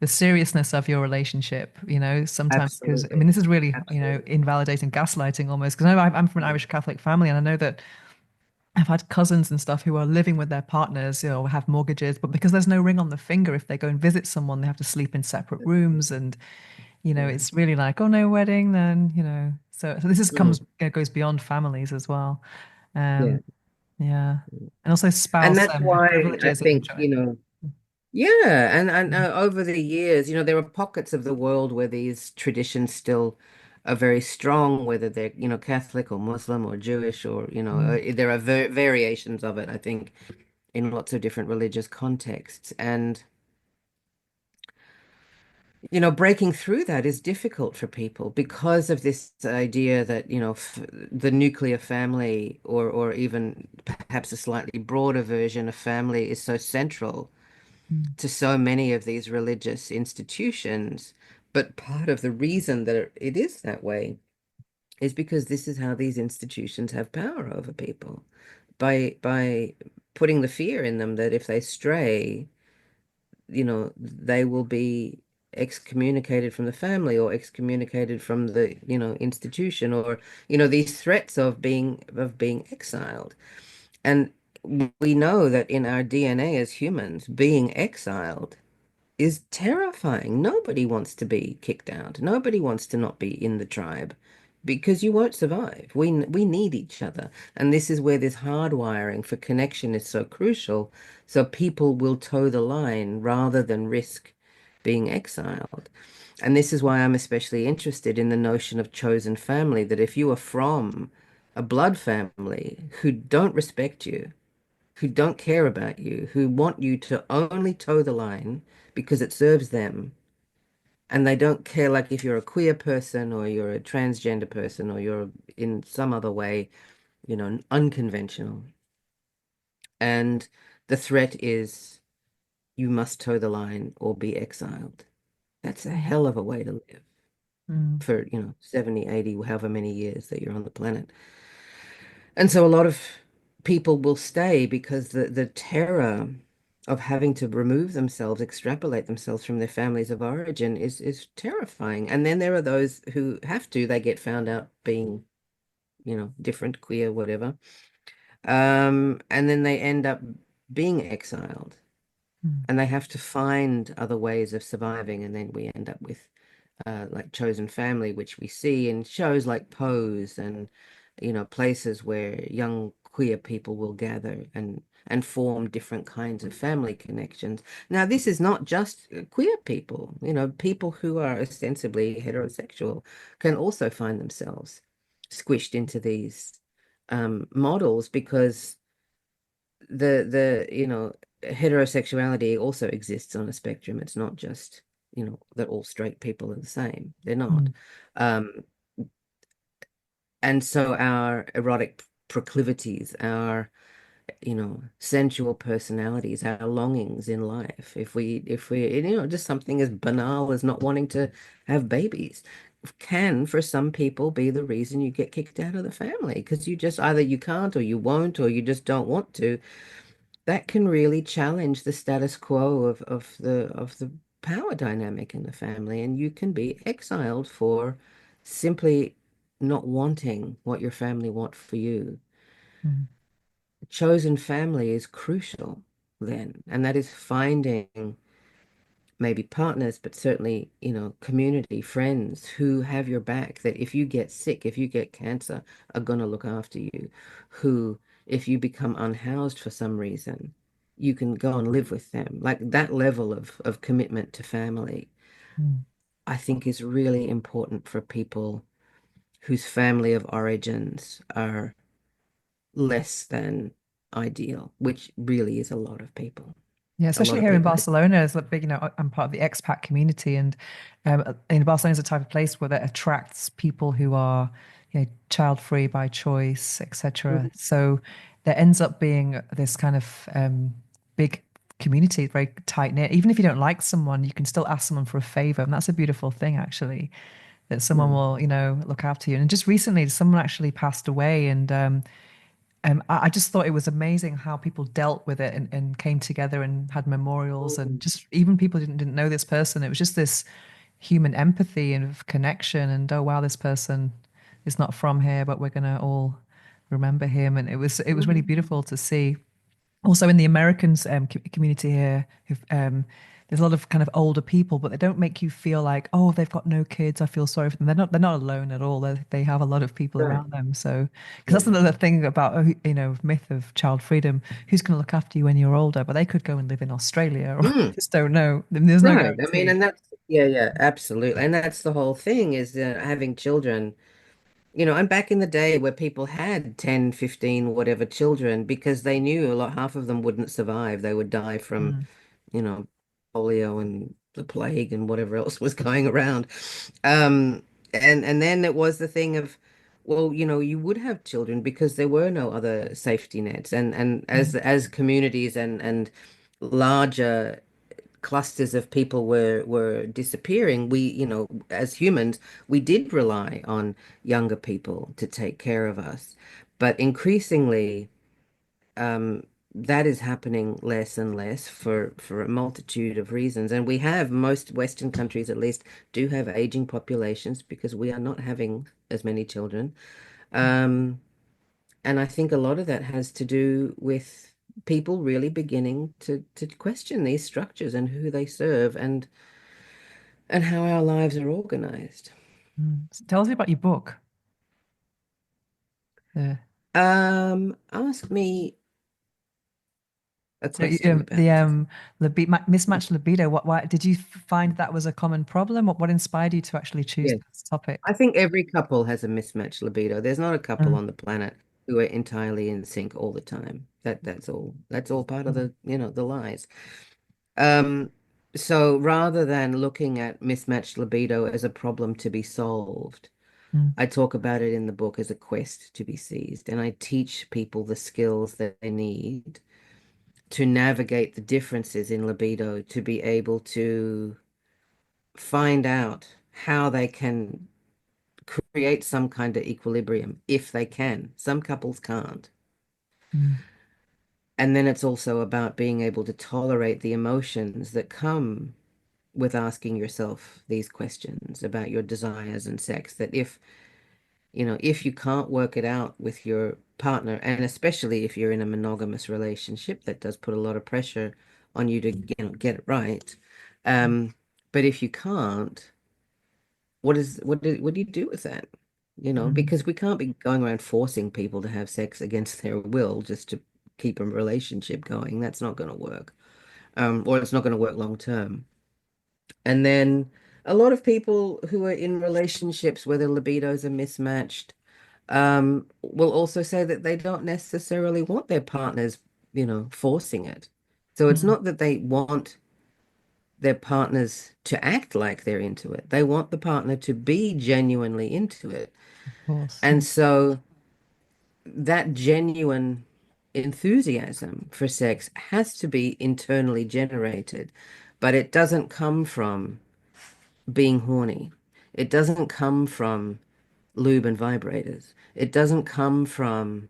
seriousness of your relationship, sometimes, because I mean Absolutely. this is really, Absolutely. invalidating, gaslighting almost. Because I'm from an Irish Catholic family, and I know that I've had cousins and stuff who are living with their partners, have mortgages, but because there's no ring on the finger, if they go and visit someone, they have to sleep in separate rooms, and Yeah. it's really like, oh, no wedding, then, so this is Mm. comes goes beyond families as well. Yeah. Yeah, and also And spouse that's why I privileges and think, yeah, and over the years, there are pockets of the world where these traditions still are very strong, whether they're, Catholic or Muslim or Jewish or, Mm, there are variations of it, I think, in lots of different religious contexts. And, breaking through that is difficult for people because of this idea that, f the nuclear family or even perhaps a slightly broader version of family is so central mm, to so many of these religious institutions. But part of the reason that it is that way is because this is how these institutions have power over people by putting the fear in them that if they stray, they will be excommunicated from the family or excommunicated from the, institution or, these threats of being exiled. And we know that in our DNA as humans, being exiled is terrifying. Nobody wants to be kicked out. Nobody wants to not be in the tribe because you won't survive. We need each other. And this is where this hardwiring for connection is so crucial. So people will toe the line rather than risk being exiled. And this is why I'm especially interested in the notion of chosen family, that if you are from a blood family who don't respect you, who don't care about you, who want you to only toe the line because it serves them. And they don't care, like, if you're a queer person or you're a transgender person or you're in some other way, unconventional. And the threat is you must toe the line or be exiled. That's a mm, hell of a way to live mm, for, 70, 80, however many years that you're on the planet. And so a lot of people will stay because the terror of having to remove themselves, extrapolate themselves from their families of origin is terrifying. And then there are those who have to, they get found out being, different, queer, whatever. And then they end up being exiled mm, and they have to find other ways of surviving. And then we end up with like chosen family, which we see in shows like Pose and places where young queer people will gather and form different kinds of family connections. Now, this is not just queer people, people who are ostensibly heterosexual can also find themselves squished into these models because the heterosexuality also exists on a spectrum. It's not just, that all straight people are the same. They're not. mm, Um, and so our erotic proclivities, our, sensual personalities, our longings in life, if we, just something as banal as not wanting to have babies, can for some people be the reason you get kicked out of the family because you just either you can't or you won't or you just don't want to. That can really challenge the status quo of the power dynamic in the family, and you can be exiled for simply not wanting what your family want for you. mm, Chosen family is crucial then, and that is finding maybe partners, but certainly, community, friends who have your back, that if you get sick, if you get cancer, are going to look after you, who if you become unhoused for some reason, you can go and live with them. Like that level of commitment to family, Mm. I think is really important for people whose family of origins are less than ideal, which really is a lot of people. Yeah, A lot especially of here in people. Barcelona, as like big, I'm part of the expat community, and Barcelona is a type of place where that attracts people who are, child free by choice, etc. Mhm. So there ends up being this kind of big community, very tight knit. Even if you don't like someone, you can still ask someone for a favor, and that's a beautiful thing, actually, that someone Mm. will, look after you. And just recently, someone actually passed away, and I just thought it was amazing how people dealt with it and came together and had memorials, and Mm. just even people didn't know this person. It was just this human empathy and connection, and oh wow, this person is not from here, but we're gonna all remember him. And it was really Mm. beautiful to see. Also in the Americans community here, there's a lot of kind of older people, but they don't make you feel like, oh, they've got no kids. I feel sorry for them. They're not alone at all. They have a lot of people Right. around them. So because that's Yeah. another thing about myth of child freedom. Who's going to look after you when you're older? But they could go and live in Australia, or Mm. just don't know. There's no Right. I mean, guarantee. and that's, yeah, yeah, absolutely. And that's the whole thing is having children. And back in the day where people had 10, 15, whatever children because they knew half of them wouldn't survive. They would die from, Mm, you know, polio and the plague and whatever else was going around. Um, and then it was the thing of, well, you would have children because there were no other safety nets. And mm, as communities and larger clusters of people were disappearing, as humans, we did rely on younger people to take care of us. But increasingly, um, that is happening less and less for a multitude of reasons. And we have, most Western countries at least, do have aging populations because we are not having as many children. Um, and I think a lot of that has to do with people really beginning to question these structures and who they serve and how our lives are organized. mm. So tell us about your book. The Ask me a So question the about this. mismatched libido. Why did you find that was a common problem? What inspired you to actually choose Yes, this topic? I think every couple has a mismatched libido. There's not a couple Mm, on the planet who are entirely in sync all the time. That's all part of mm, the lies. Um, so rather than looking at mismatched libido as a problem to be solved, mm, I talk about it in the book as a quest to be seized, and I teach people the skills that they need to navigate the differences in libido to be able to find out how they can create some kind of equilibrium if they can. Some couples can't. mm, And then it's also about being able to tolerate the emotions that come with asking yourself these questions about your desires and sex. That if you can't work it out with your partner, and especially if you're in a monogamous relationship, that does put a lot of pressure on you to, get it right. Um, but if you can't, what do you do with that? mm, Because we can't be going around forcing people to have sex against their will just to keep a relationship going. That's not going to work. Or it's not going to work long term. And then a lot of people who are in relationships where their libidos are mismatched, will also say that they don't necessarily want their partners, forcing it. So it's mm. not that they want their partners to act like they're into it. They want the partner to be genuinely into it. Of course. And so that genuine enthusiasm for sex has to be internally generated, but it doesn't come from being horny. It doesn't come from lube and vibrators. It doesn't come from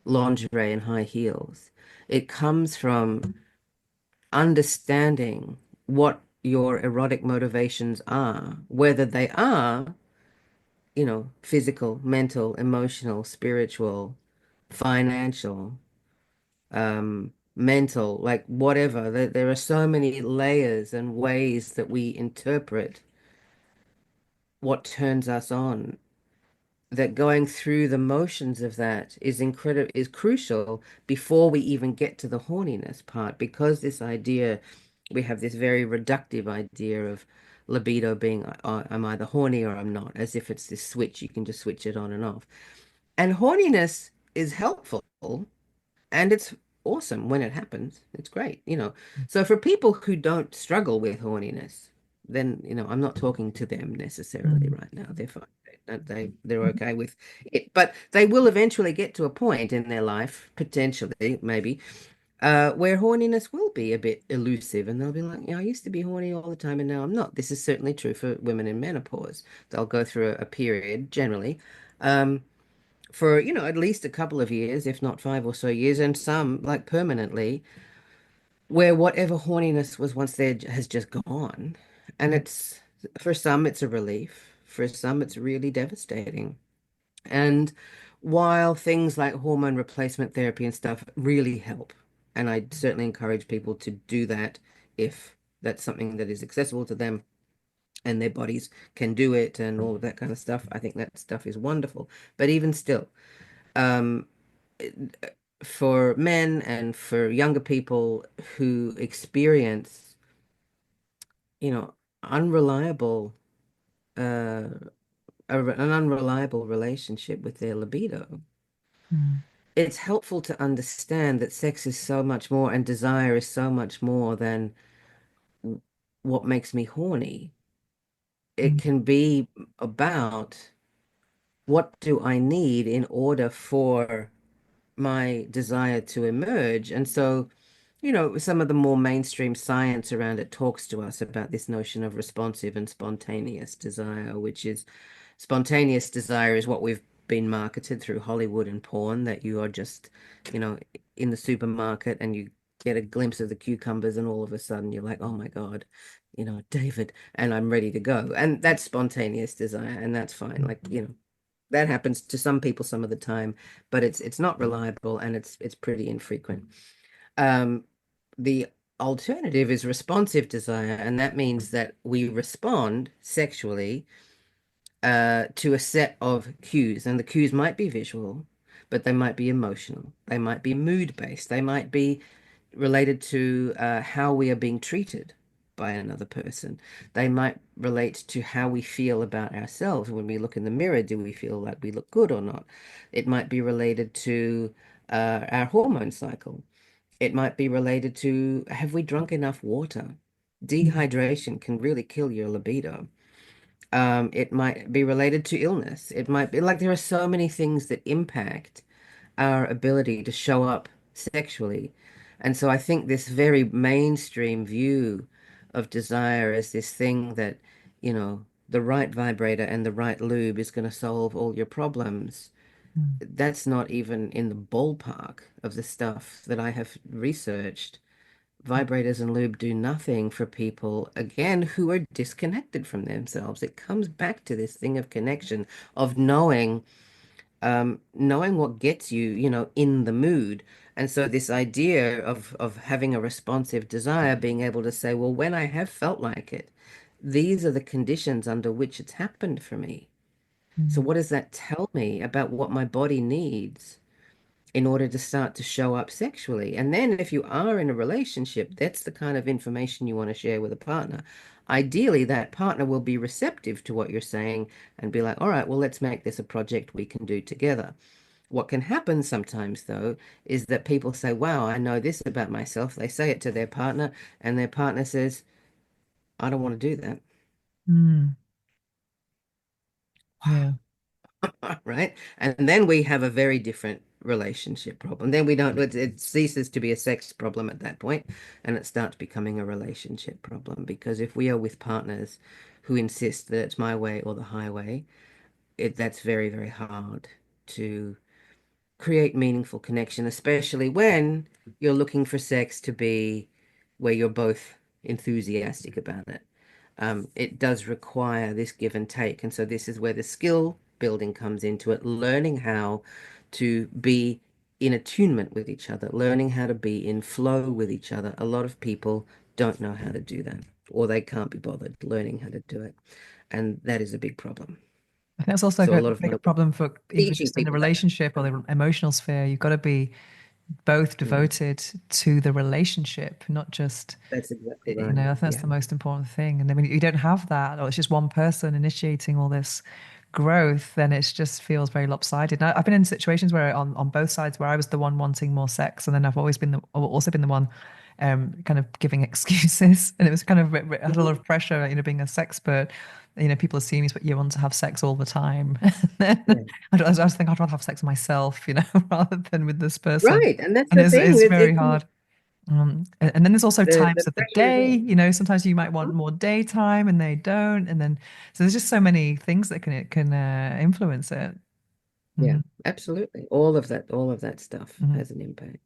lingerie and high heels. It comes from understanding what your erotic motivations are, whether they are, physical, mental, emotional, spiritual, financial, mental, like whatever. There are so many layers and ways that we interpret what turns us on that going through the motions of that is crucial before we even get to the horniness part, because this idea, we have this very reductive idea of libido being I'm either horny or I'm not, as if it's this switch, you can just switch it on and off. And horniness is helpful and it's awesome when it happens. It's great, you know. So for people who don't struggle with horniness, then, you know, I'm not talking to them necessarily Mm. right now. They're fine. They're okay with it, but they will eventually get to a point in their life, potentially, maybe, where horniness will be a bit elusive, and they'll be like, I used to be horny all the time, and now I'm not. This is certainly true for women in menopause. They'll go through a period, generally, um, for, you know, at least a couple of years, if not 5 or so years, and some like permanently, where whatever horniness was once there has just gone. And Mm. it's, for some, it's a relief. For some, it's really devastating. And while things like hormone replacement therapy and stuff really help, and I certainly encourage people to do that if that's something that is accessible to them and their bodies can do it and all of that kind of stuff, I think that stuff is wonderful. But even still, um, for men and for younger people who experience, you know, unreliable, uh, an unreliable relationship with their libido, Mm. it's helpful to understand that sex is so much more and desire is so much more than what makes me horny. It Mm. can be about what do I need in order for my desire to emerge. And so, you know, some of the more mainstream science around it talks to us about this notion of responsive and spontaneous desire, which is spontaneous desire is what we've been marketed through Hollywood and porn, that you are just, you know, in the supermarket and you get a glimpse of the cucumbers and all of a sudden you're like, oh my God, you know, David, and I'm ready to go. And that's spontaneous desire, and that's fine. Like, you know, that happens to some people some of the time, but it's not reliable and it's pretty infrequent. Um, the alternative is responsive desire, and that means that we respond sexually to a set of cues, and the cues might be visual, but they might be emotional, they might be mood-based, they might be related to how we are being treated by another person. They might relate to how we feel about ourselves. When we look in the mirror, do we feel like we look good or not? It might be related to our hormone cycle. It might be related to, have we drunk enough water? Mm. Dehydration can really kill your libido. It might be related to illness. It might be like there are so many things that impact our ability to show up sexually. And so I think this very mainstream view of desire as this thing that, you know, the right vibrator and the right lube is going to solve all your problems. Mm. That's not even in the ballpark of the stuff that I have researched. Vibrators and lube do nothing for people, again, who are disconnected from themselves. It comes back to this thing of connection, of knowing what gets you, you know, in the mood. And so this idea of having a responsive desire, being able to say, well, when I have felt like it, these are the conditions under which it's happened for me. So Mm. what does that tell me about what my body needs in order to start to show up sexually? And then if you are in a relationship, that's the kind of information you want to share with a partner. Ideally, that partner will be receptive to what you're saying and be like, all right, well, let's make this a project we can do together. What can happen sometimes, though, is that people say, wow, I know this about myself. They say it to their partner, and their partner says, I don't want to do that. Mm. Yeah. Right? And then we have a very different relationship problem. Then we don't, it ceases to be a sex problem at that point, and it starts becoming a relationship problem. Because if we are with partners who insist that it's my way or the highway, that's very, very hard to create meaningful connection, especially when you're looking for sex to be where you're both enthusiastic about it. It does require this give and take. And so this is where the skill building comes into it, learning how to be in attunement with each other, learning how to be in flow with each other. A lot of people don't know how to do that, or they can't be bothered learning how to do it. And that is a big problem. That's also So a a lot of big women problem for even teaching just in the people that. relationship or the emotional sphere. You've got to be both Mm, devoted to the relationship, not just, that's exactly you right. know, I think that's Yeah. the most important thing. And then when you don't have that, or it's just one person initiating all this growth, then it just feels very lopsided. And I've been in situations where on both sides where I was the one wanting more sex, and then I've always been also been the one kind of giving excuses, and it was kind of I had a lot Mhm. of pressure, you know, being a sexpert. You know, people assume you want to have sex all the time. And then Yeah. I was thinking I'd rather have sex myself, you know, rather than with this person. Right. And that's And the thing. it's It, very it hard. And then there's also the times of the pressure is day, on. you know, sometimes you might want more daytime and they don't. And then, so there's just so many things that can influence it. Yeah, Hmm. absolutely. All of that stuff Hmm. has an impact.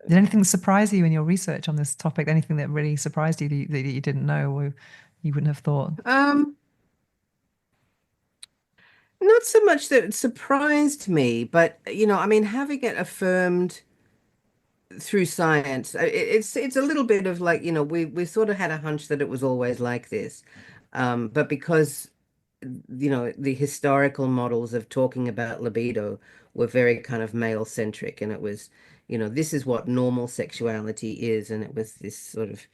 Did anything surprise you in your research on this topic? Anything that really surprised you that you didn't know or you wouldn't have thought? Um, Not so much that it surprised me, but I mean, having it affirmed through science, it's a little bit of like, we sort of had a hunch that it was always like this. But because the historical models of talking about libido were very kind of male centric, and it was, this is what normal sexuality is, and it was this sort of,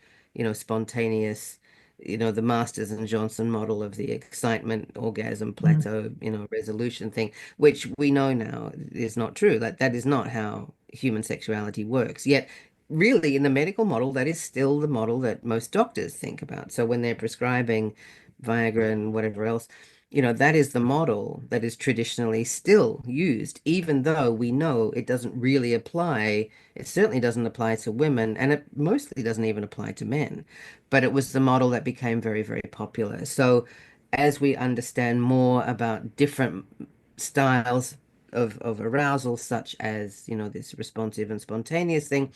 spontaneous, the Masters and Johnson model of the excitement, orgasm, Mm, plateau, resolution thing, which we know now is not true. That is not how human sexuality works. Yet, really, in the medical model, that is still the model that most doctors think about. So when they're prescribing Viagra and whatever else, that is the model that is traditionally still used, even though we know it doesn't really apply. It certainly doesn't apply to women, and it mostly doesn't even apply to men. But it was the model that became very, very popular. So as we understand more about different styles of arousal, such as, this responsive and spontaneous thing,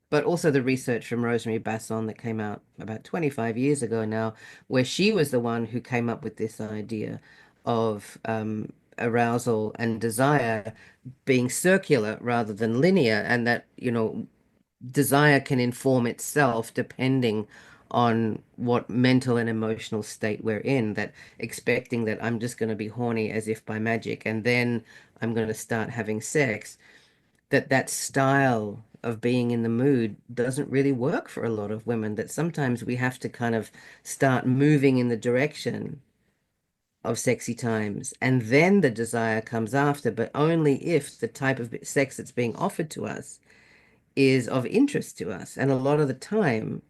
but also the research from Rosemary Basson that came out about 25 years ago now, where she was the one who came up with this idea of arousal and desire being circular rather than linear, and that, desire can inform itself depending on what mental and emotional state we're in, that expecting that I'm just going to be horny as if by magic, and then I'm going to start having sex, that style of being in the mood doesn't really work for a lot of women, that sometimes we have to kind of start moving in the direction of sexy times, and then the desire comes after, but only if the type of sex that's being offered to us is of interest to us. And a lot of the time,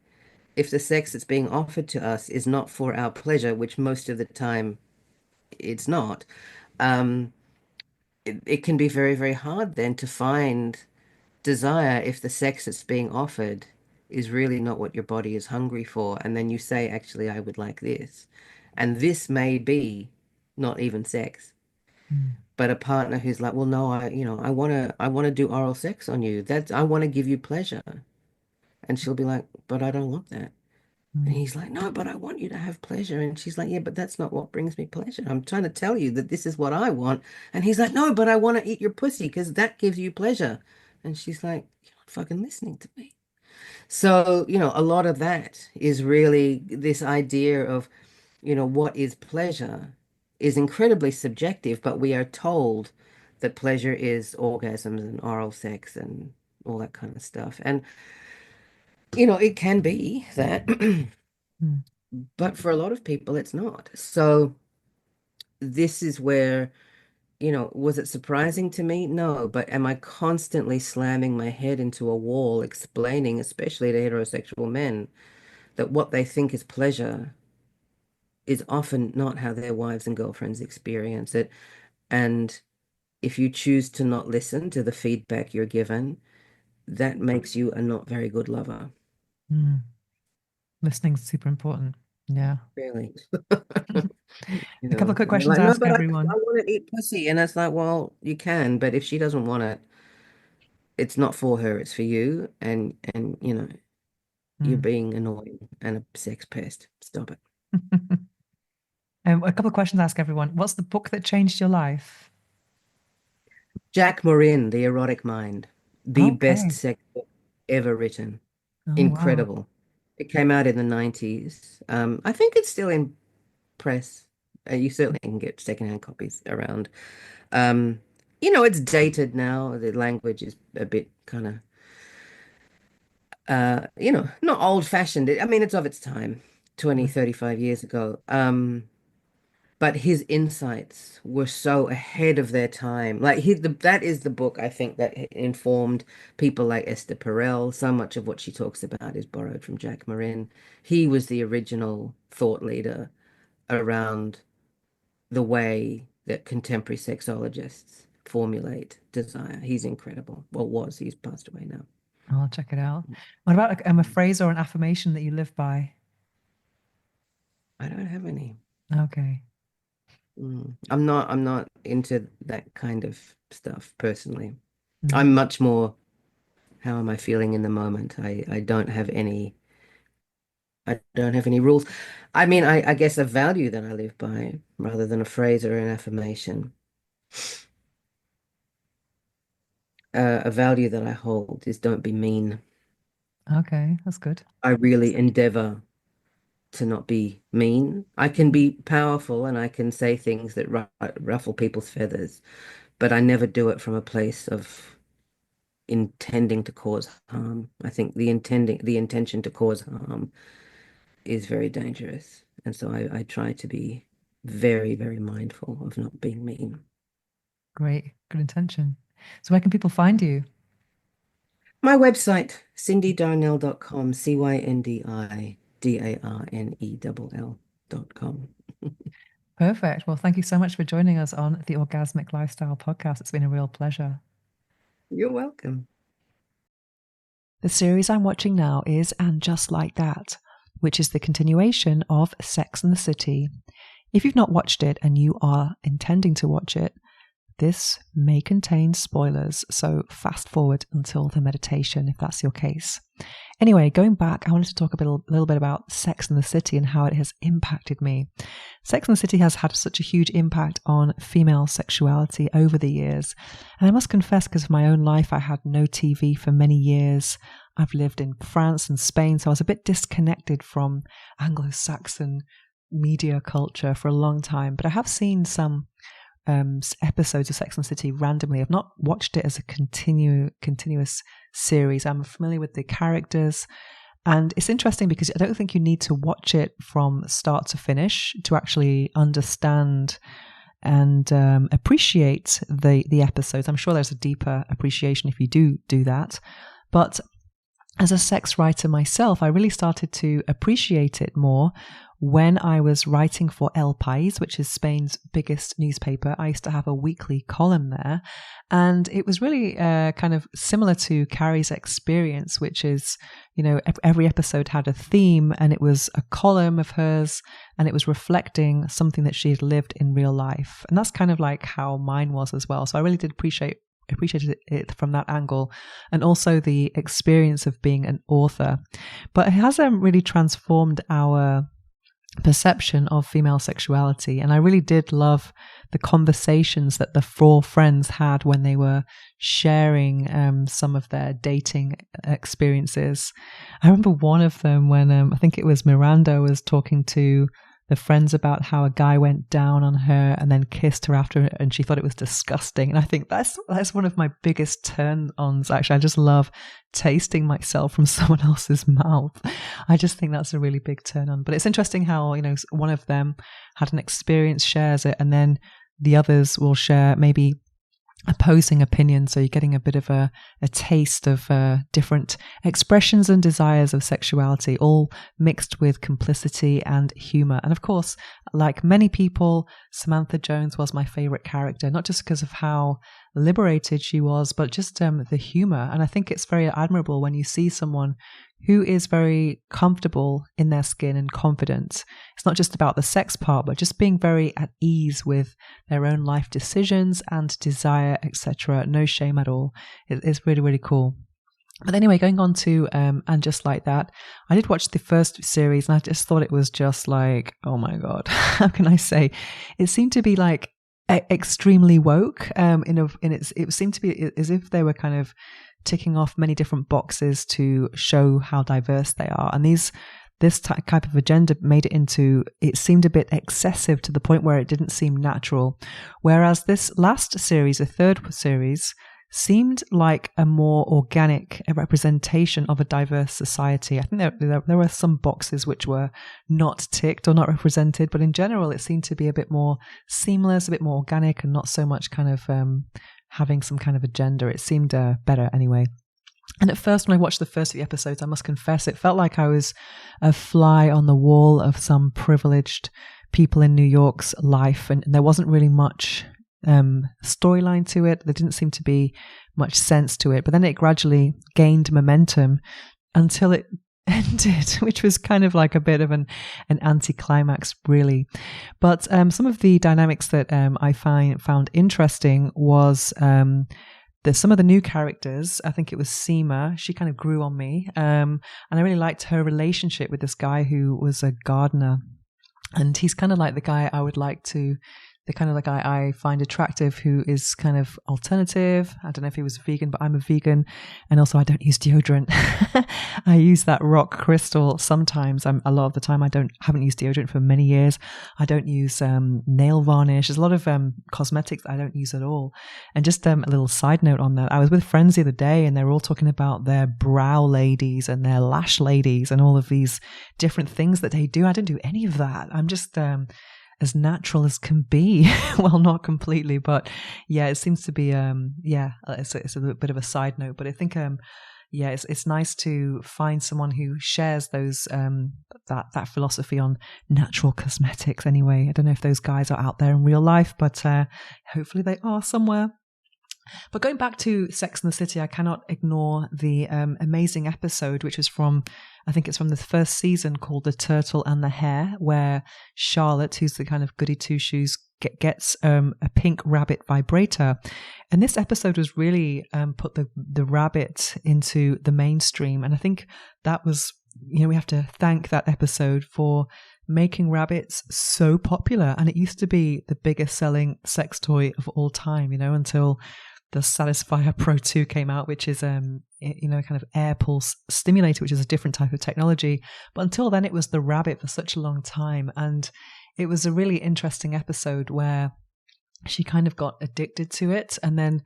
if the sex that's being offered to us is not for our pleasure, which most of the time it's not, um, it can be very, very hard then to find desire if the sex that's being offered is really not what your body is hungry for. And then you say, actually, I would like this. And this may be not even sex, mm, but a partner who's like, well, no, I want to do oral sex on you. I want to give you pleasure. And she'll be like, but I don't want that. And mm, he's like, no, but I want you to have pleasure. And she's like, yeah, but that's not what brings me pleasure. I'm trying to tell you that this is what I want. And he's like, no, but I want to eat your pussy because that gives you pleasure. And she's like, you're not fucking listening to me. So, a lot of that is really this idea of, what is pleasure is incredibly subjective, but we are told that pleasure is orgasms and oral sex and all that kind of stuff. And, it can be that, mm, but for a lot of people, it's not. So this is where, was it surprising to me? No, but am I constantly slamming my head into a wall, explaining, especially to heterosexual men, that what they think is pleasure is often not how their wives and girlfriends experience it. And if you choose to not listen to the feedback you're given, that makes you a not very good lover, mm. Listening's super important. Yeah. really. A couple of quick And they're questions like, to no, ask but I everyone. want to eat pussy. And it's like, well, you can, but if she doesn't want it, it's not for her, it's for you. And you're Mm. being annoying and a sex pest. Stop it. A couple of questions to ask everyone. What's the book that changed your life? Jack Morin, The Erotic Mind, the best Okay. sex book ever written. Oh, wow. Incredible. It came out in the 90s. I think it's still in press You certainly can get secondhand copies around. Um, it's dated now. The language is a bit kind of, not old-fashioned. I mean, it's of its time, 20, Mm. 35 years ago. But his insights were so ahead of their time. Like that is the book I think that informed people like Esther Perel. So much of what she talks about is borrowed from Jack Morin. He was the original thought leader around the way that contemporary sexologists formulate desire. He's incredible. Well, was. He's passed away now. I'll check it out. What about a phrase or an affirmation that you live by? I don't have any. Okay. I'm not into that kind of stuff personally. Mm. I'm much more, how am I feeling in the moment? I don't have any rules. I mean, I guess a value that I live by rather than a phrase or an affirmation. A value that I hold is don't be mean. Okay, that's good. I really endeavor to not be mean. I can be powerful and I can say things that ruffle people's feathers, but I never do it from a place of intending to cause harm. I think the intention to cause harm is very dangerous. And so I try to be very, very mindful of not being mean. Great, good intention. So where can people find you? My website, cindydarnell.com, CyndiDarnell.com. Perfect. Well, thank you so much for joining us on the Orgasmic Lifestyle Podcast. It's been a real pleasure. You're welcome. The series I'm watching now is And Just Like That, which is the continuation of Sex and the City. If you've not watched it and you are intending to watch it, this may contain spoilers, so fast forward until the meditation if that's your case. Anyway, going back, I wanted to talk a little bit about Sex and the City and how it has impacted me. Sex and the City has had such a huge impact on female sexuality over the years. And I must confess, because of my own life, I had no TV for many years. I've lived in France and Spain, so I was a bit disconnected from Anglo-Saxon media culture for a long time. But I have seen some episodes of Sex and the City randomly. I've not watched it as a continuous series. I'm familiar with the characters, and it's interesting because I don't think you need to watch it from start to finish to actually understand and appreciate the episodes. I'm sure there's a deeper appreciation if you do that, but as a sex writer myself, I really started to appreciate it more when I was writing for El País, which is Spain's biggest newspaper. I used to have a weekly column there, and it was really kind of similar to Carrie's experience, which is, every episode had a theme, and it was a column of hers, and it was reflecting something that she had lived in real life. And that's kind of like how mine was as well. So I really did appreciated it from that angle, and also the experience of being an author. But it hasn't really transformed our perception of female sexuality, and I really did love the conversations that the four friends had when they were sharing some of their dating experiences. I remember one of them when I think it was Miranda was talking to the friends about how a guy went down on her and then kissed her after, and she thought it was disgusting. And I think that's one of my biggest turn-ons, actually. I just love tasting myself from someone else's mouth. I just think that's a really big turn-on. But it's interesting how, one of them had an experience, shares it, and then the others will share maybe opposing opinions, so you're getting a bit of a taste of different expressions and desires of sexuality, all mixed with complicity and humor. And of course, like many people, Samantha Jones was my favorite character, not just because of how liberated she was, but just the humor. And I think it's very admirable when you see someone who is very comfortable in their skin and confident. It's not just about the sex part, but just being very at ease with their own life decisions and desire, etc. No shame at all. It's really, really cool. But anyway, going on to And Just Like That, I did watch the first series and I just thought it was just like, oh my God, how can I say? It seemed to be like extremely woke. It seemed to be as if they were kind of ticking off many different boxes to show how diverse they are. And these this type of agenda made it seemed a bit excessive to the point where it didn't seem natural. Whereas this last series, the third series, seemed like a more organic representation of a diverse society. I think there were some boxes which were not ticked or not represented, but in general, it seemed to be a bit more seamless, a bit more organic, and not so much kind of having some kind of agenda. It seemed better anyway. And at first, when I watched the first few episodes, I must confess, it felt like I was a fly on the wall of some privileged people in New York's life, and there wasn't really much storyline to it. There didn't seem to be much sense to it, but then it gradually gained momentum until it ended, which was kind of like a bit of an anticlimax, really. But some of the dynamics that I found interesting was some of the new characters. I think it was Seema. She kind of grew on me, and I really liked her relationship with this guy who was a gardener, and he's kind of like the guy I would like to. The kind of the guy I find attractive, who is kind of alternative. I don't know if he was vegan, but I'm a vegan. And also I don't use deodorant. I use that rock crystal sometimes. A lot of the time haven't used deodorant for many years. I don't use nail varnish. There's a lot of cosmetics that I don't use at all. And just a little side note on that. I was with friends the other day and they were all talking about their brow ladies and their lash ladies and all of these different things that they do. I don't do any of that. I'm just as natural as can be. Well, not completely, but yeah, it seems to be it's a bit of a side note, but I think it's nice to find someone who shares those that philosophy on natural cosmetics anyway. I don't know if those guys are out there in real life, but hopefully they are somewhere. But going back to Sex and the City, I cannot ignore the amazing episode, which was I think it's from the first season, called The Turtle and the Hare, where Charlotte, who's the kind of goody two-shoes, gets a pink rabbit vibrator. And this episode was really put the rabbit into the mainstream. And I think that was, we have to thank that episode for making rabbits so popular. And it used to be the biggest selling sex toy of all time, until the Satisfyer Pro 2 came out, which is, kind of air pulse stimulator, which is a different type of technology. But until then, it was the rabbit for such a long time. And it was a really interesting episode where she kind of got addicted to it and then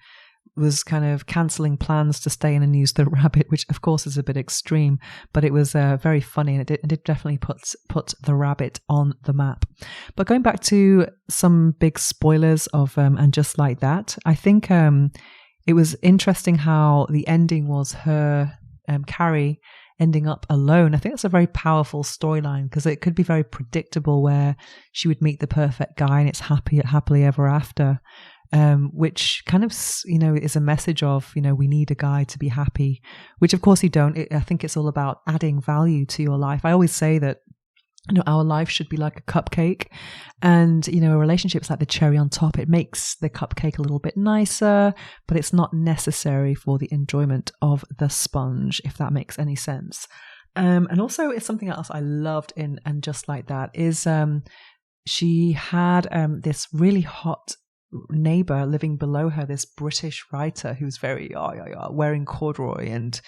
was kind of cancelling plans to stay in and use the rabbit, which of course is a bit extreme, but it was very funny, and it did definitely put the rabbit on the map. But going back to some big spoilers of And Just Like That, I think it was interesting how the ending was her, Carrie, ending up alone. I think that's a very powerful storyline, because it could be very predictable where she would meet the perfect guy and it's happily ever after. Which kind of, is a message of, we need a guy to be happy, which of course you don't. I think it's all about adding value to your life. I always say that, our life should be like a cupcake, and, a relationship's like the cherry on top. It makes the cupcake a little bit nicer, but it's not necessary for the enjoyment of the sponge, if that makes any sense. And also it's something else I loved in And Just Like That is, she had this really hot neighbor living below her, this British writer who's very wearing corduroy and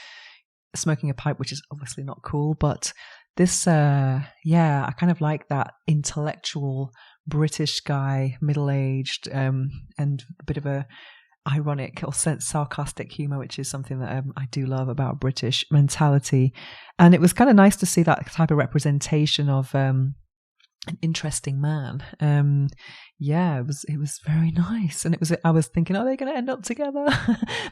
smoking a pipe, which is obviously not cool, but this I kind of like that intellectual British guy, middle-aged, and a bit of a ironic or sarcastic humor, which is something that I do love about British mentality. And it was kind of nice to see that type of representation of an interesting man. It was very nice, and I was thinking, are they going to end up together?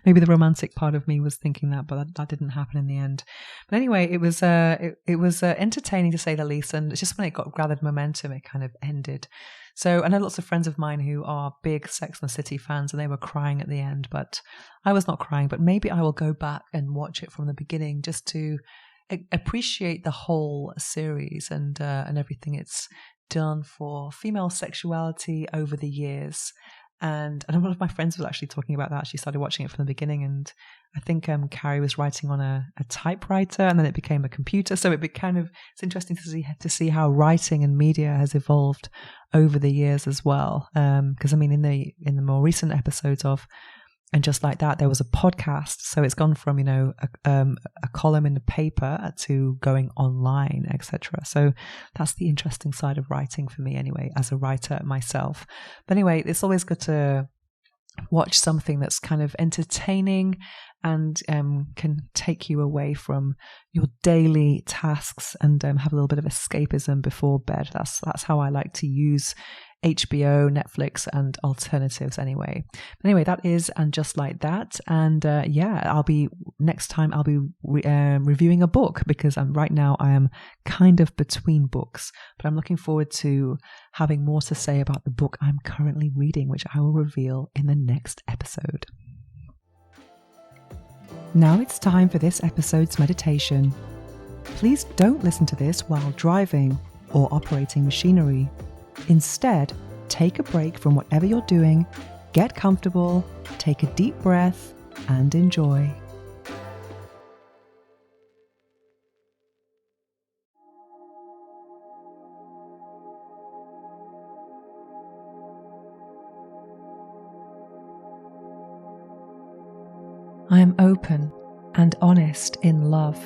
Maybe the romantic part of me was thinking that, but that didn't happen in the end. But anyway, it was entertaining, to say the least, and it's just when it gathered momentum, it kind of ended. So I know lots of friends of mine who are big Sex and the City fans, and they were crying at the end, but I was not crying. But maybe I will go back and watch it from the beginning just to appreciate the whole series and everything it's done for female sexuality over the years. And one of my friends was actually talking about that. She started watching it from the beginning, and I think Carrie was writing on a typewriter, and then it became a computer. So it's interesting to see how writing and media has evolved over the years as well. Because in the more recent episodes of And just like that, there was a podcast. So it's gone from, a column in the paper to going online, etc. So that's the interesting side of writing for me anyway, as a writer myself. But anyway, it's always good to watch something that's kind of entertaining and can take you away from your daily tasks and have a little bit of escapism before bed. That's how I like to use HBO, Netflix, and alternatives anyway. But anyway, that is And Just Like That. And next time I'll be reviewing a book, because right now I am kind of between books, but I'm looking forward to having more to say about the book I'm currently reading, which I will reveal in the next episode. Now it's time for this episode's meditation. Please don't listen to this while driving or operating machinery. Instead, take a break from whatever you're doing, get comfortable, take a deep breath, and enjoy. I am open and honest in love.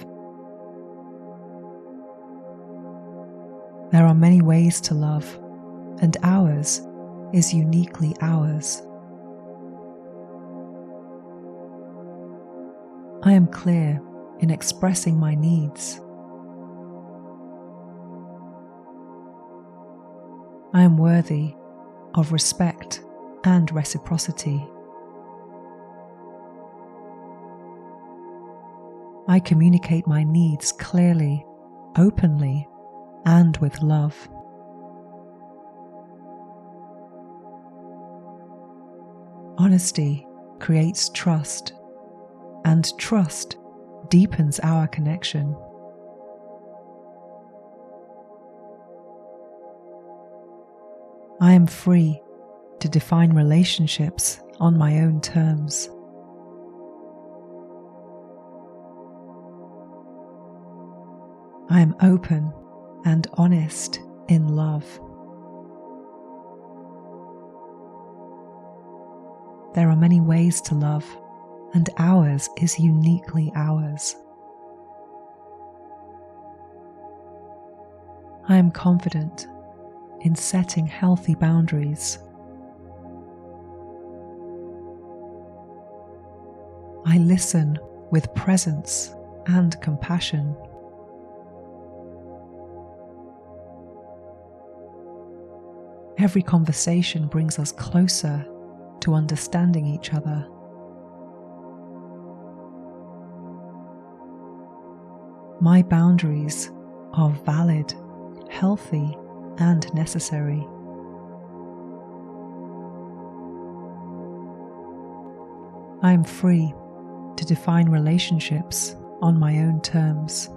There are many ways to love, and ours is uniquely ours. I am clear in expressing my needs. I am worthy of respect and reciprocity. I communicate my needs clearly, openly, and with love. Honesty creates trust, and trust deepens our connection. I am free to define relationships on my own terms. I am open and honest in love. There are many ways to love, and ours is uniquely ours. I am confident in setting healthy boundaries. I listen with presence and compassion. Every conversation brings us closer to understanding each other. My boundaries are valid, healthy, and necessary. I am free to define relationships on my own terms.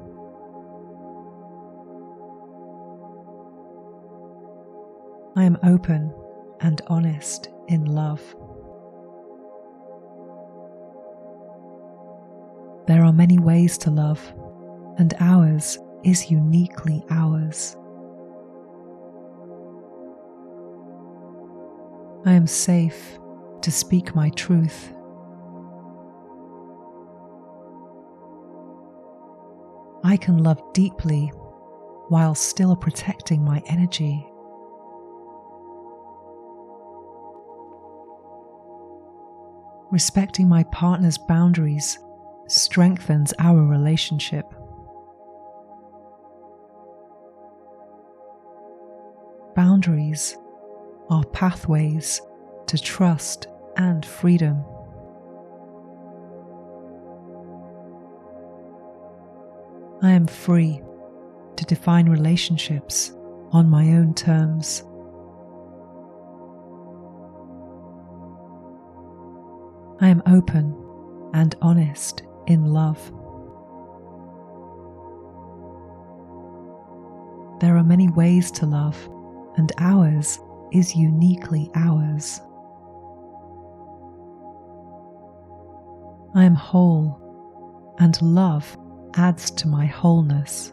I am open and honest in love. There are many ways to love, and ours is uniquely ours. I am safe to speak my truth. I can love deeply while still protecting my energy. Respecting my partner's boundaries strengthens our relationship. Boundaries are pathways to trust and freedom. I am free to define relationships on my own terms. I am open and honest in love. There are many ways to love, and ours is uniquely ours. I am whole, and love adds to my wholeness.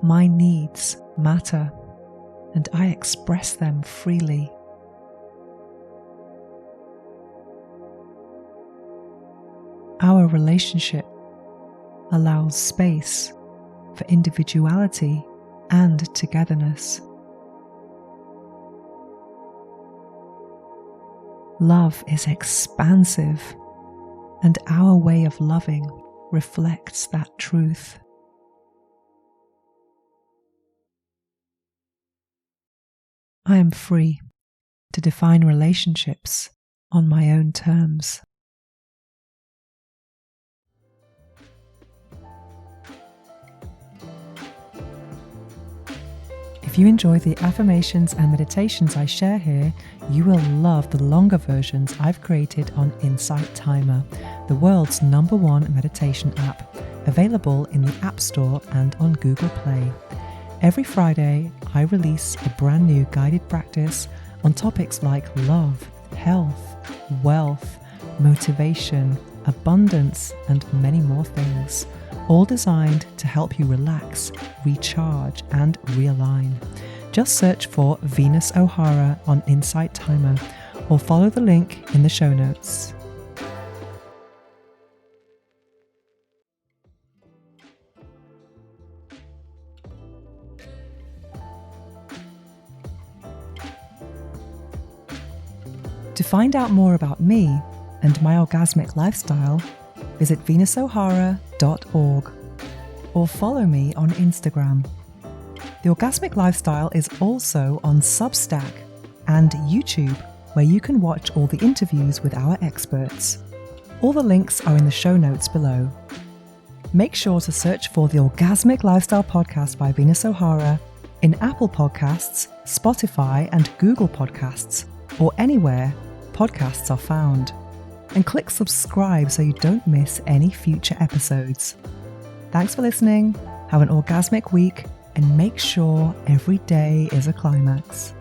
My needs matter, and I express them freely. Our relationship allows space for individuality and togetherness. Love is expansive, and our way of loving reflects that truth. I am free to define relationships on my own terms. If you enjoy the affirmations and meditations I share here, you will love the longer versions I've created on Insight Timer, the world's #1 meditation app, available in the App Store and on Google Play. Every Friday, I release a brand new guided practice on topics like love, health, wealth, motivation, abundance, and many more things, all designed to help you relax, recharge, and realign. Just search for Venus O'Hara on Insight Timer or follow the link in the show notes. To find out more about me and my orgasmic lifestyle, visit venusohara.org or follow me on Instagram. The Orgasmic Lifestyle is also on Substack and YouTube, where you can watch all the interviews with our experts. All the links are in the show notes below. Make sure to search for the Orgasmic Lifestyle Podcast by Venus O'Hara in Apple Podcasts, Spotify, and Google Podcasts, or anywhere podcasts are found. And click subscribe so you don't miss any future episodes. Thanks for listening, have an orgasmic week, and make sure every day is a climax.